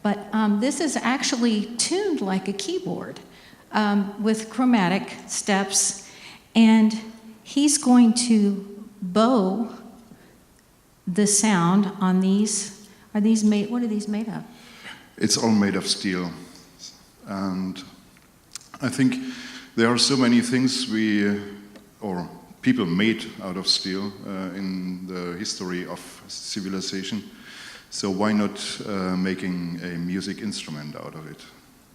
But this is actually tuned like a keyboard with chromatic steps, and he's going to bow the sound on these. Are these made? What are these made of? It's all made of steel, and I think there are so many things people made out of steel in the history of civilization. So why not making a music instrument out of it?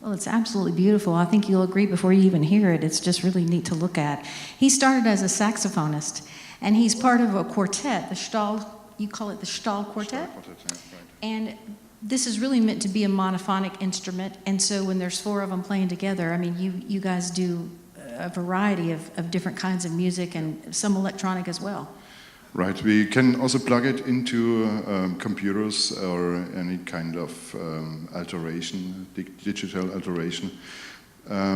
Well, it's absolutely beautiful. I think you'll agree before you even hear it. It's just really neat to look at. He started as a saxophonist, and he's part of a quartet, the Stahl, you call it the Stahl Quartet? Stahl Quartet, yeah, right. And this is really meant to be a monophonic instrument, and so when there's 4 of them playing together, I mean, you guys do a variety of different kinds of music and some electronic as well. Right, we can also plug it into computers or any kind of alteration, digital alteration,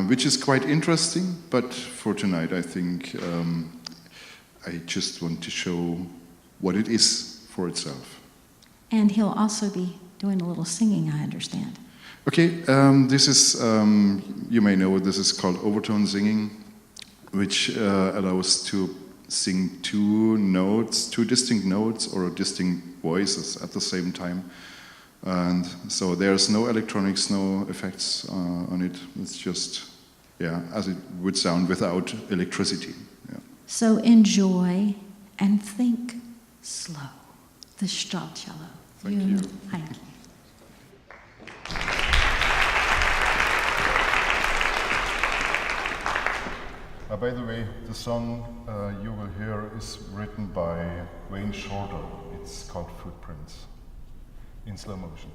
which is quite interesting, but for tonight I think I just want to show what it is for itself. And he'll also be doing a little singing, I understand. Okay, this is, you may know, this is called overtone singing, which allows to sing 2 distinct notes or distinct voices at the same time. And so there's no electronics, no effects on it. It's just, yeah, as it would sound without electricity. Yeah. So enjoy and think slow. The Stahlcello. Thank you. Heinke. By the way, the song you will hear is written by Wayne Shorter. It's called Footprints, in slow motion.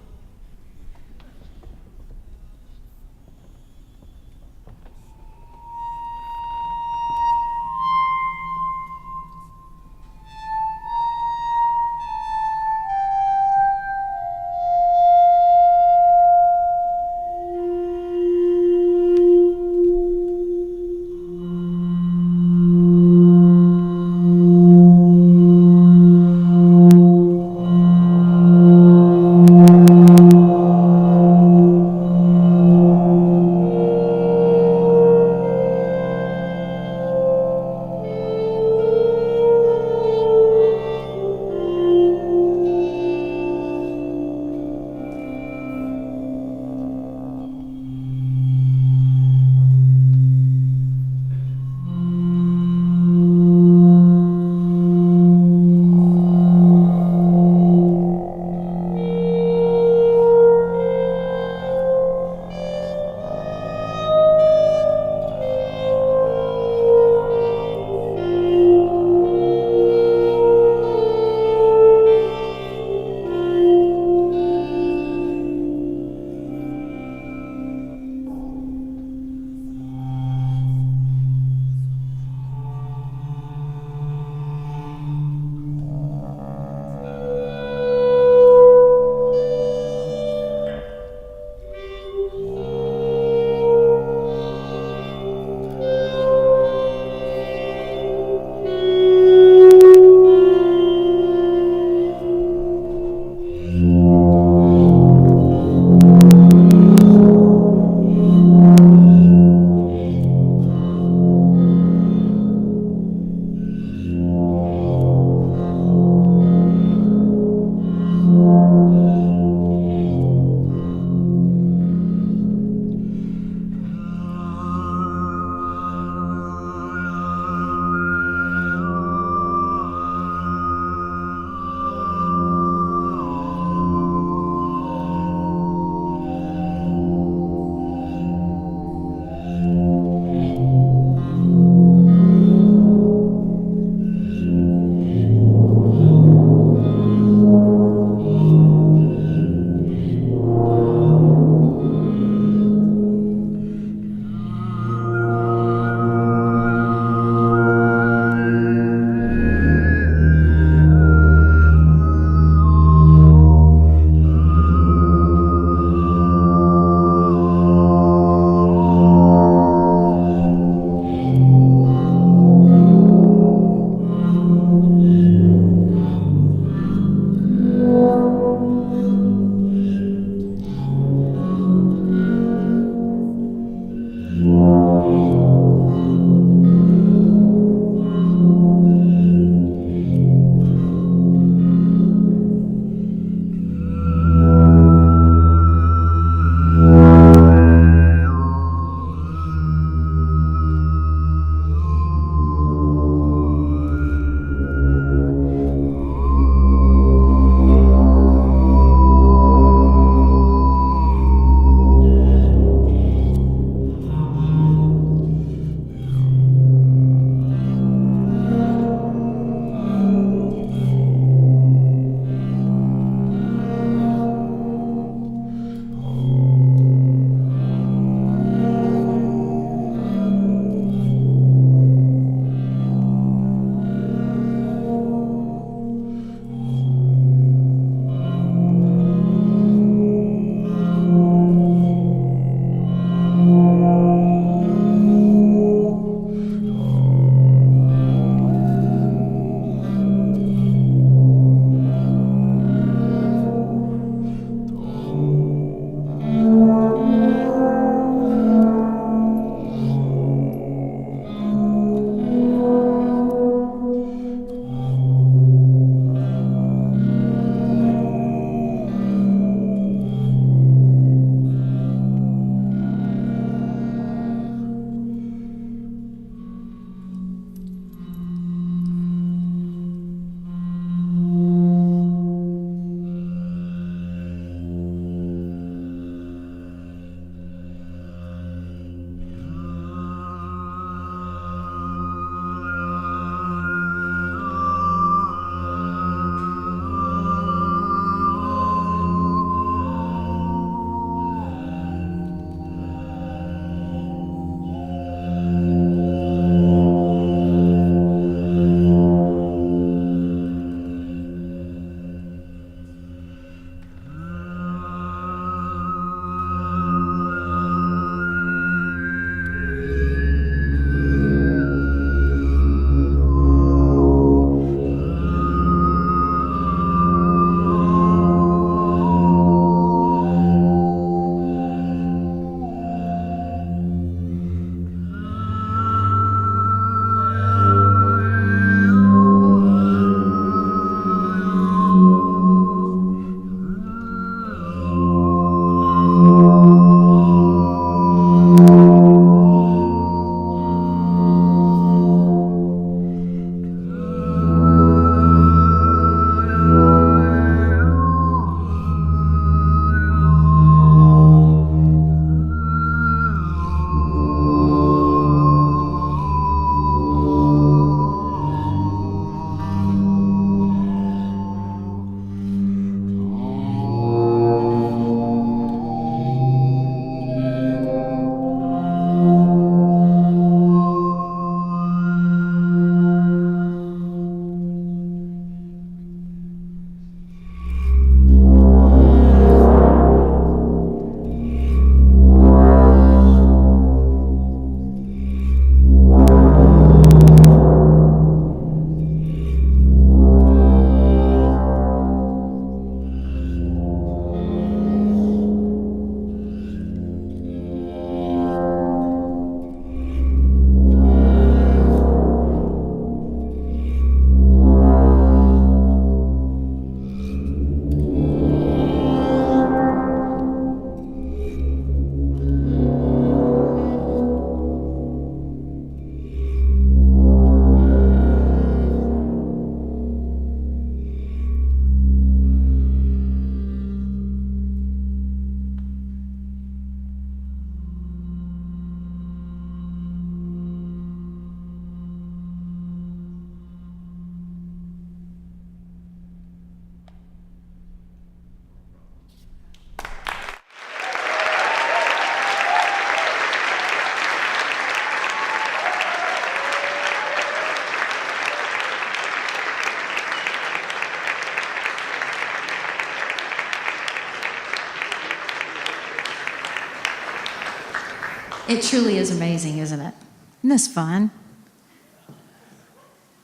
It truly is amazing, isn't it? Isn't this fun?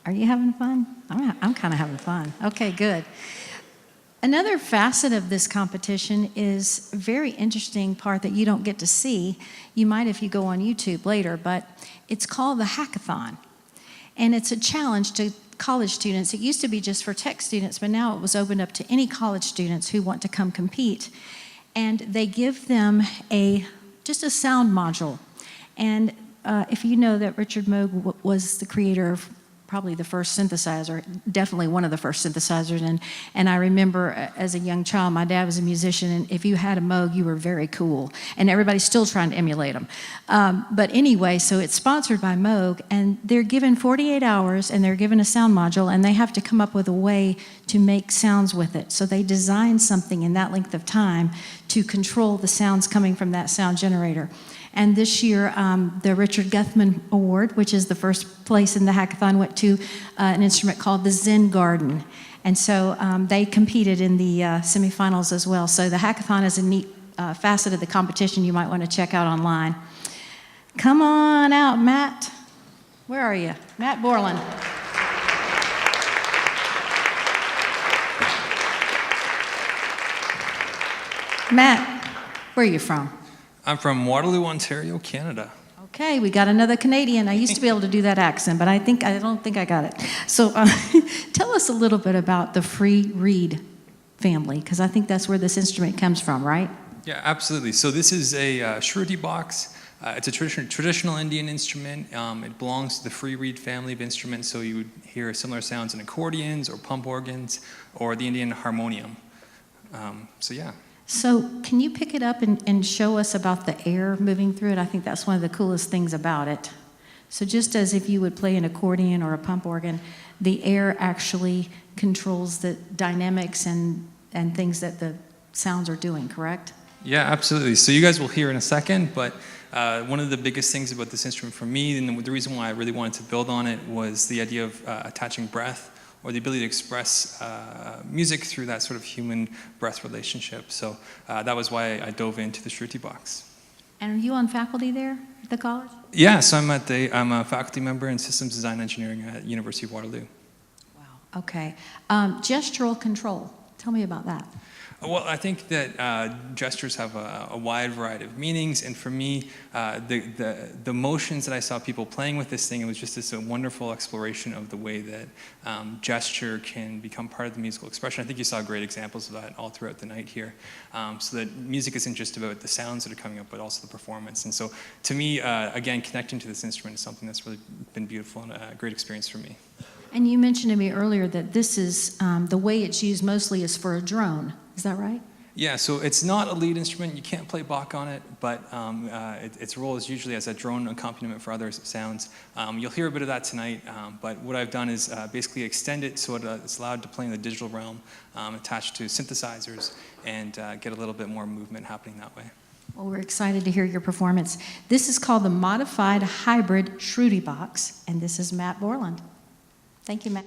Are you having fun? I'm kind of having fun. Okay, good. Another facet of this competition is a very interesting part that you don't get to see. You might if you go on YouTube later, but it's called the hackathon. And it's a challenge to college students. It used to be just for tech students, but now it was opened up to any college students who want to come compete. And they give them just a sound module. And if you know that Richard Moog was the creator of probably the first synthesizer, definitely one of the first synthesizers. And I remember as a young child, my dad was a musician, and if you had a Moog, you were very cool. And everybody's still trying to emulate them. But anyway, so it's sponsored by Moog, and they're given 48 hours, and they're given a sound module, and they have to come up with a way to make sounds with it. So they design something in that length of time to control the sounds coming from that sound generator. And this year, the Richard Guthman Award, which is the first place in the hackathon, went to an instrument called the Zen Garden. And so they competed in the semifinals as well. So the hackathon is a neat facet of the competition you might want to check out online. Come on out, Matt. Where are you? Matt Borland. Matt, where are you from? I'm from Waterloo, Ontario, Canada. Okay, we got another Canadian. I used to be able to do that accent, but I don't think I got it. So tell us a little bit about the free reed family, because I think that's where this instrument comes from, right? Yeah, absolutely. So this is a Shruti box. It's a traditional Indian instrument. It belongs to the free reed family of instruments, so you would hear similar sounds in accordions or pump organs or the Indian harmonium. So yeah. So can you pick it up and show us about the air moving through it? I think that's one of the coolest things about it. So just as if you would play an accordion or a pump organ, the air actually controls the dynamics and things that the sounds are doing, correct? Yeah, absolutely. So you guys will hear in a second, but one of the biggest things about this instrument for me, and the reason why I really wanted to build on it, was the idea of attaching breath, or the ability to express music through that sort of human-breath relationship. So that was why I dove into the Shruti box. And are you on faculty there at the college? Yeah, so I'm a faculty member in Systems Design Engineering at University of Waterloo. Wow, okay. Gestural control, tell me about that. Well, I think that gestures have a wide variety of meanings, and for me, the motions that I saw people playing with this thing, it was just this wonderful exploration of the way that gesture can become part of the musical expression. I think you saw great examples of that all throughout the night here. So that music isn't just about the sounds that are coming up, but also the performance. And so, to me, again, connecting to this instrument is something that's really been beautiful and a great experience for me. And you mentioned to me earlier that this is, the way it's used mostly is for a drone. Is that right? Yeah, so it's not a lead instrument. You can't play Bach on it, but its role is usually as a drone accompaniment for other sounds. You'll hear a bit of that tonight, but what I've done is basically extend it so it's allowed to play in the digital realm, attached to synthesizers, and get a little bit more movement happening that way. Well, we're excited to hear your performance. This is called the Modified Hybrid Shruti Box, and this is Matt Borland. Thank you, Matt.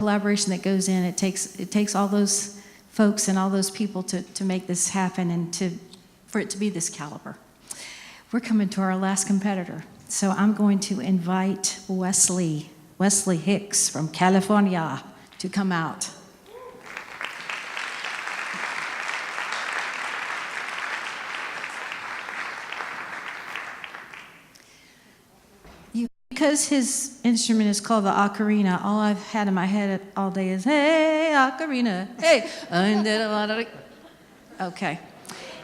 collaboration that goes in. It takes all those folks and all those people to make this happen and for it to be this caliber. We're coming to our last competitor. So I'm going to invite Wesley Hicks from California to come out. Because his instrument is called the Ocarina, all I've had in my head all day is, hey, Ocarina, hey. Okay.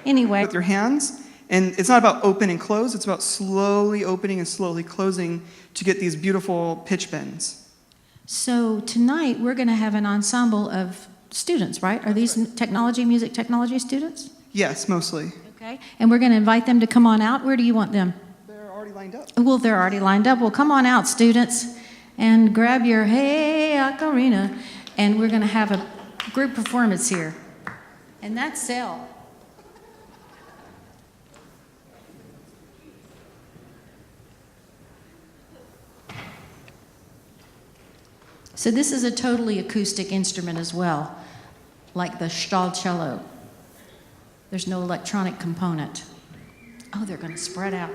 Anyway. With your hands, and it's not about open and close, it's about slowly opening and slowly closing to get these beautiful pitch bends. So tonight we're going to have an ensemble of students, right? Are these music technology students? Yes, mostly. Okay. And we're going to invite them to come on out. Where do you want them? They're already lined up. Well, they're already lined up. Well, come on out, students, and grab your Hey Ocarina, and we're going to have a group performance here. And that's Cell. So this is a totally acoustic instrument as well, like the Stahlcello. There's no electronic component. Oh, they're going to spread out.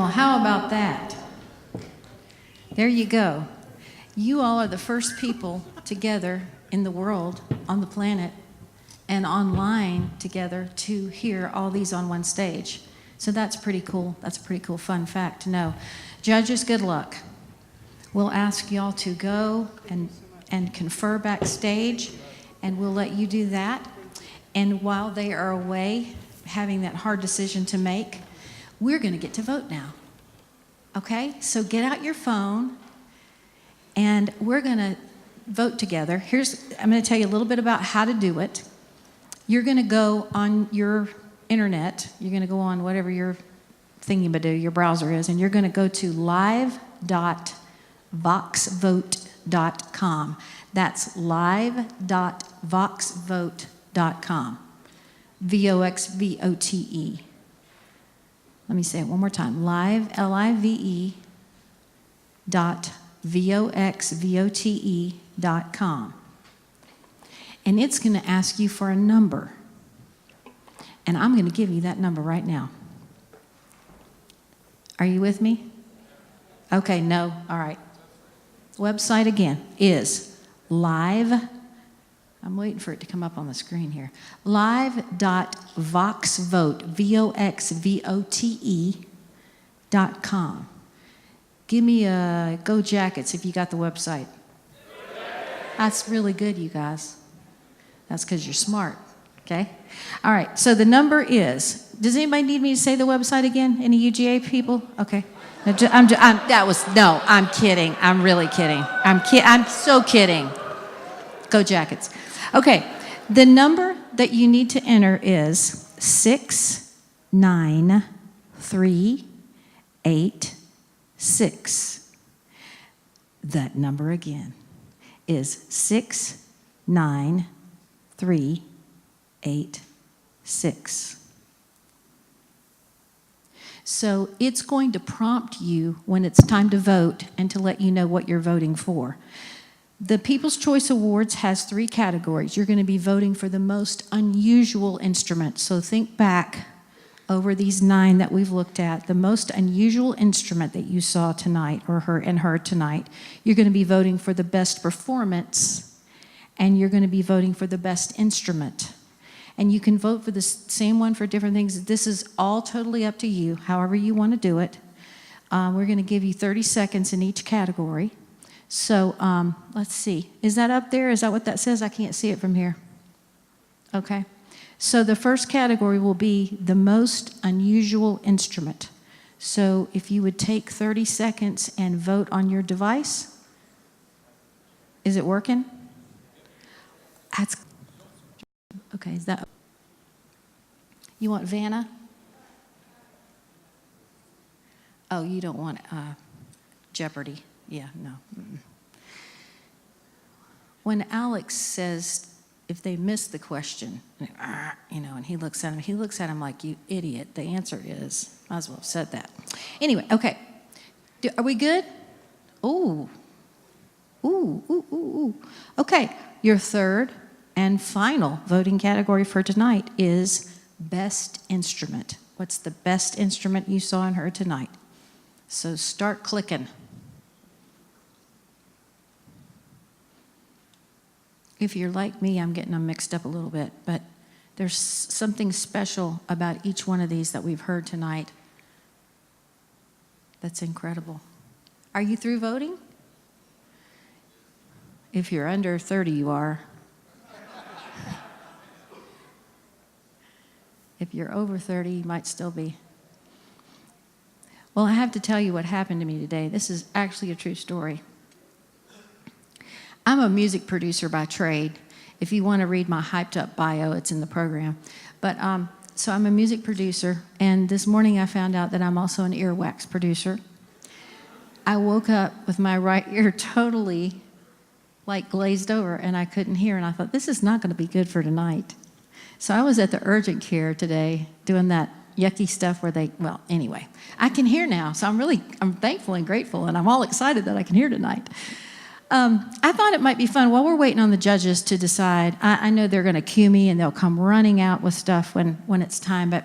how about that? There you go. You all are the first people together in the world, on the planet, and online together to hear all these on one stage. So that's pretty cool. That's a pretty cool fun fact to know. Judges, good luck. We'll ask y'all to go and confer backstage, and we'll let you do that. And while they are away, having that hard decision to make, we're going to get to vote now. Okay? So get out your phone, and we're going to vote together. I'm going to tell you a little bit about how to do it. You're going to go on your internet. You're going to go on whatever your thingy-ma-do, your browser is, and you're going to go to live.voxvote.com. That's live.voxvote.com. VOXVOTE. Let me say it one more time. Live, LIVE, .voxvote.com. And it's going to ask you for a number. And I'm going to give you that number right now. Are you with me? Okay, no, all right. Website again is live. I'm waiting for it to come up on the screen here. Live.voxvote, VOXVOTE.com. Give me a Go Jackets if you got the website. That's really good, you guys. That's because you're smart, okay? All right, so the number is, does anybody need me to say the website again? Any UGA people? Okay. I'm kidding. I'm really kidding. I'm so kidding. Go Jackets. Okay, the number that you need to enter is 69386. That number again is 69386. So it's going to prompt you when it's time to vote and to let you know what you're voting for. The People's Choice Awards has 3 categories. You're going to be voting for the most unusual instrument. So think back over these 9 that we've looked at. The most unusual instrument that you saw tonight or heard tonight. You're going to be voting for the best performance, and you're going to be voting for the best instrument. And you can vote for the same one for different things. This is all totally up to you, however you want to do it. We're going to give you 30 seconds in each category. So let's see. Is that up there? Is that what that says? I can't see it from here. Okay. So the first category will be the most unusual instrument. So if you would take 30 seconds and vote on your device. Is it working? That's okay. Is that? You want Vanna? Oh, you don't want Jeopardy. Yeah, no. When Alex says, if they miss the question, and he looks at him like, you idiot. The answer is, might as well have said that. Anyway, okay. Are we good? Ooh. Okay, your third and final voting category for tonight is best instrument. What's the best instrument you saw and heard tonight? So start clicking. If you're like me, I'm getting them mixed up a little bit, but there's something special about each one of these that we've heard tonight that's incredible. Are you through voting? If you're under 30, you are. If you're over 30, you might still be. Well, I have to tell you what happened to me today. This is actually a true story. I'm a music producer by trade. If you want to read my hyped up bio, it's in the program. But so I'm a music producer, and this morning I found out that I'm also an earwax producer. I woke up with my right ear totally like glazed over, and I couldn't hear, and I thought, this is not going to be good for tonight. So I was at the urgent care today doing that yucky stuff where well, anyway, I can hear now, so I'm thankful and grateful, and I'm all excited that I can hear tonight. I thought it might be fun while we're waiting on the judges to decide. I know they're going to cue me and they'll come running out with stuff when it's time, but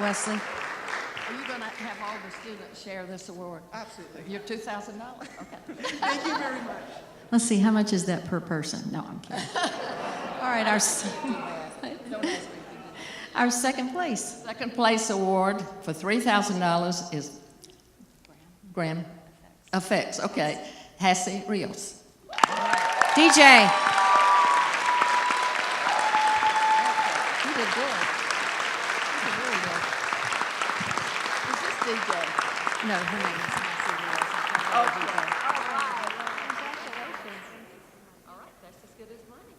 Wesley. Are you going to have all the students share this award? Absolutely. Your $2,000? Okay. Thank you very much. Let's see, how much is that per person? No, I'm kidding. All right, our second place. Second place award for $3,000 is GramFX. Okay. Jassie, Rios. DJ. You did good. You did really good. Is this DJ? No, her name is Jassie Rios. Okay. Congratulations. All right, that's as good as mine.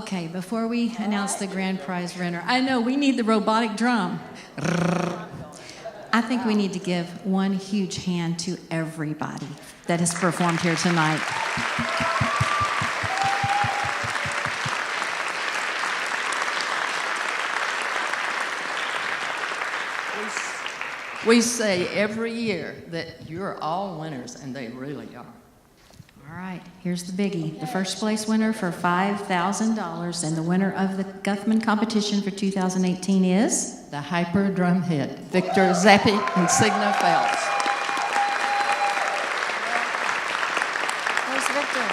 Okay, before we announce the grand prize winner, I know we need the robotic drum. I think we need to give one huge hand to everybody that has performed here tonight. We say every year that you're all winners, and they really are. All right, here's the biggie. The first place winner for $5,000 and the winner of the Guthman competition for 2018 is? The Hyper Drumhead, Victor Zappi and Signa Phelps. Where's Victor?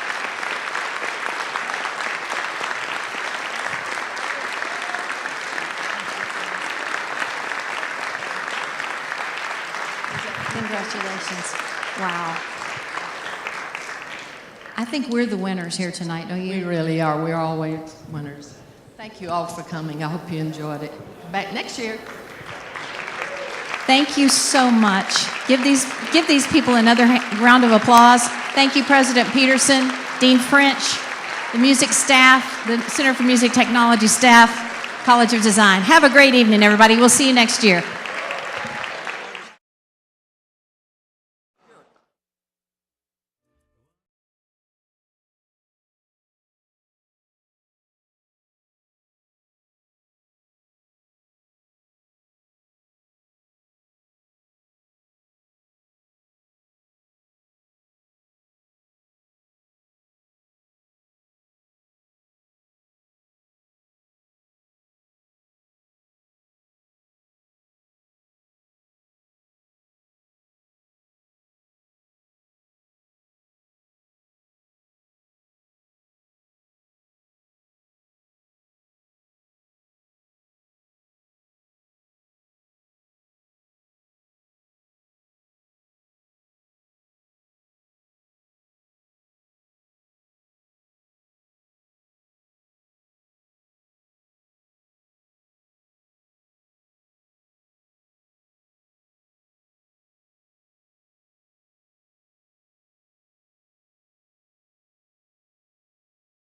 Congratulations. Wow. I think we're the winners here tonight, don't you? We really are. We're always winners. Thank you all for coming. I hope you enjoyed it. Back next year. Thank you so much. Give these people another round of applause. Thank you, President Peterson, Dean French, the music staff, the Center for Music Technology staff, College of Design. Have a great evening, everybody. We'll see you next year.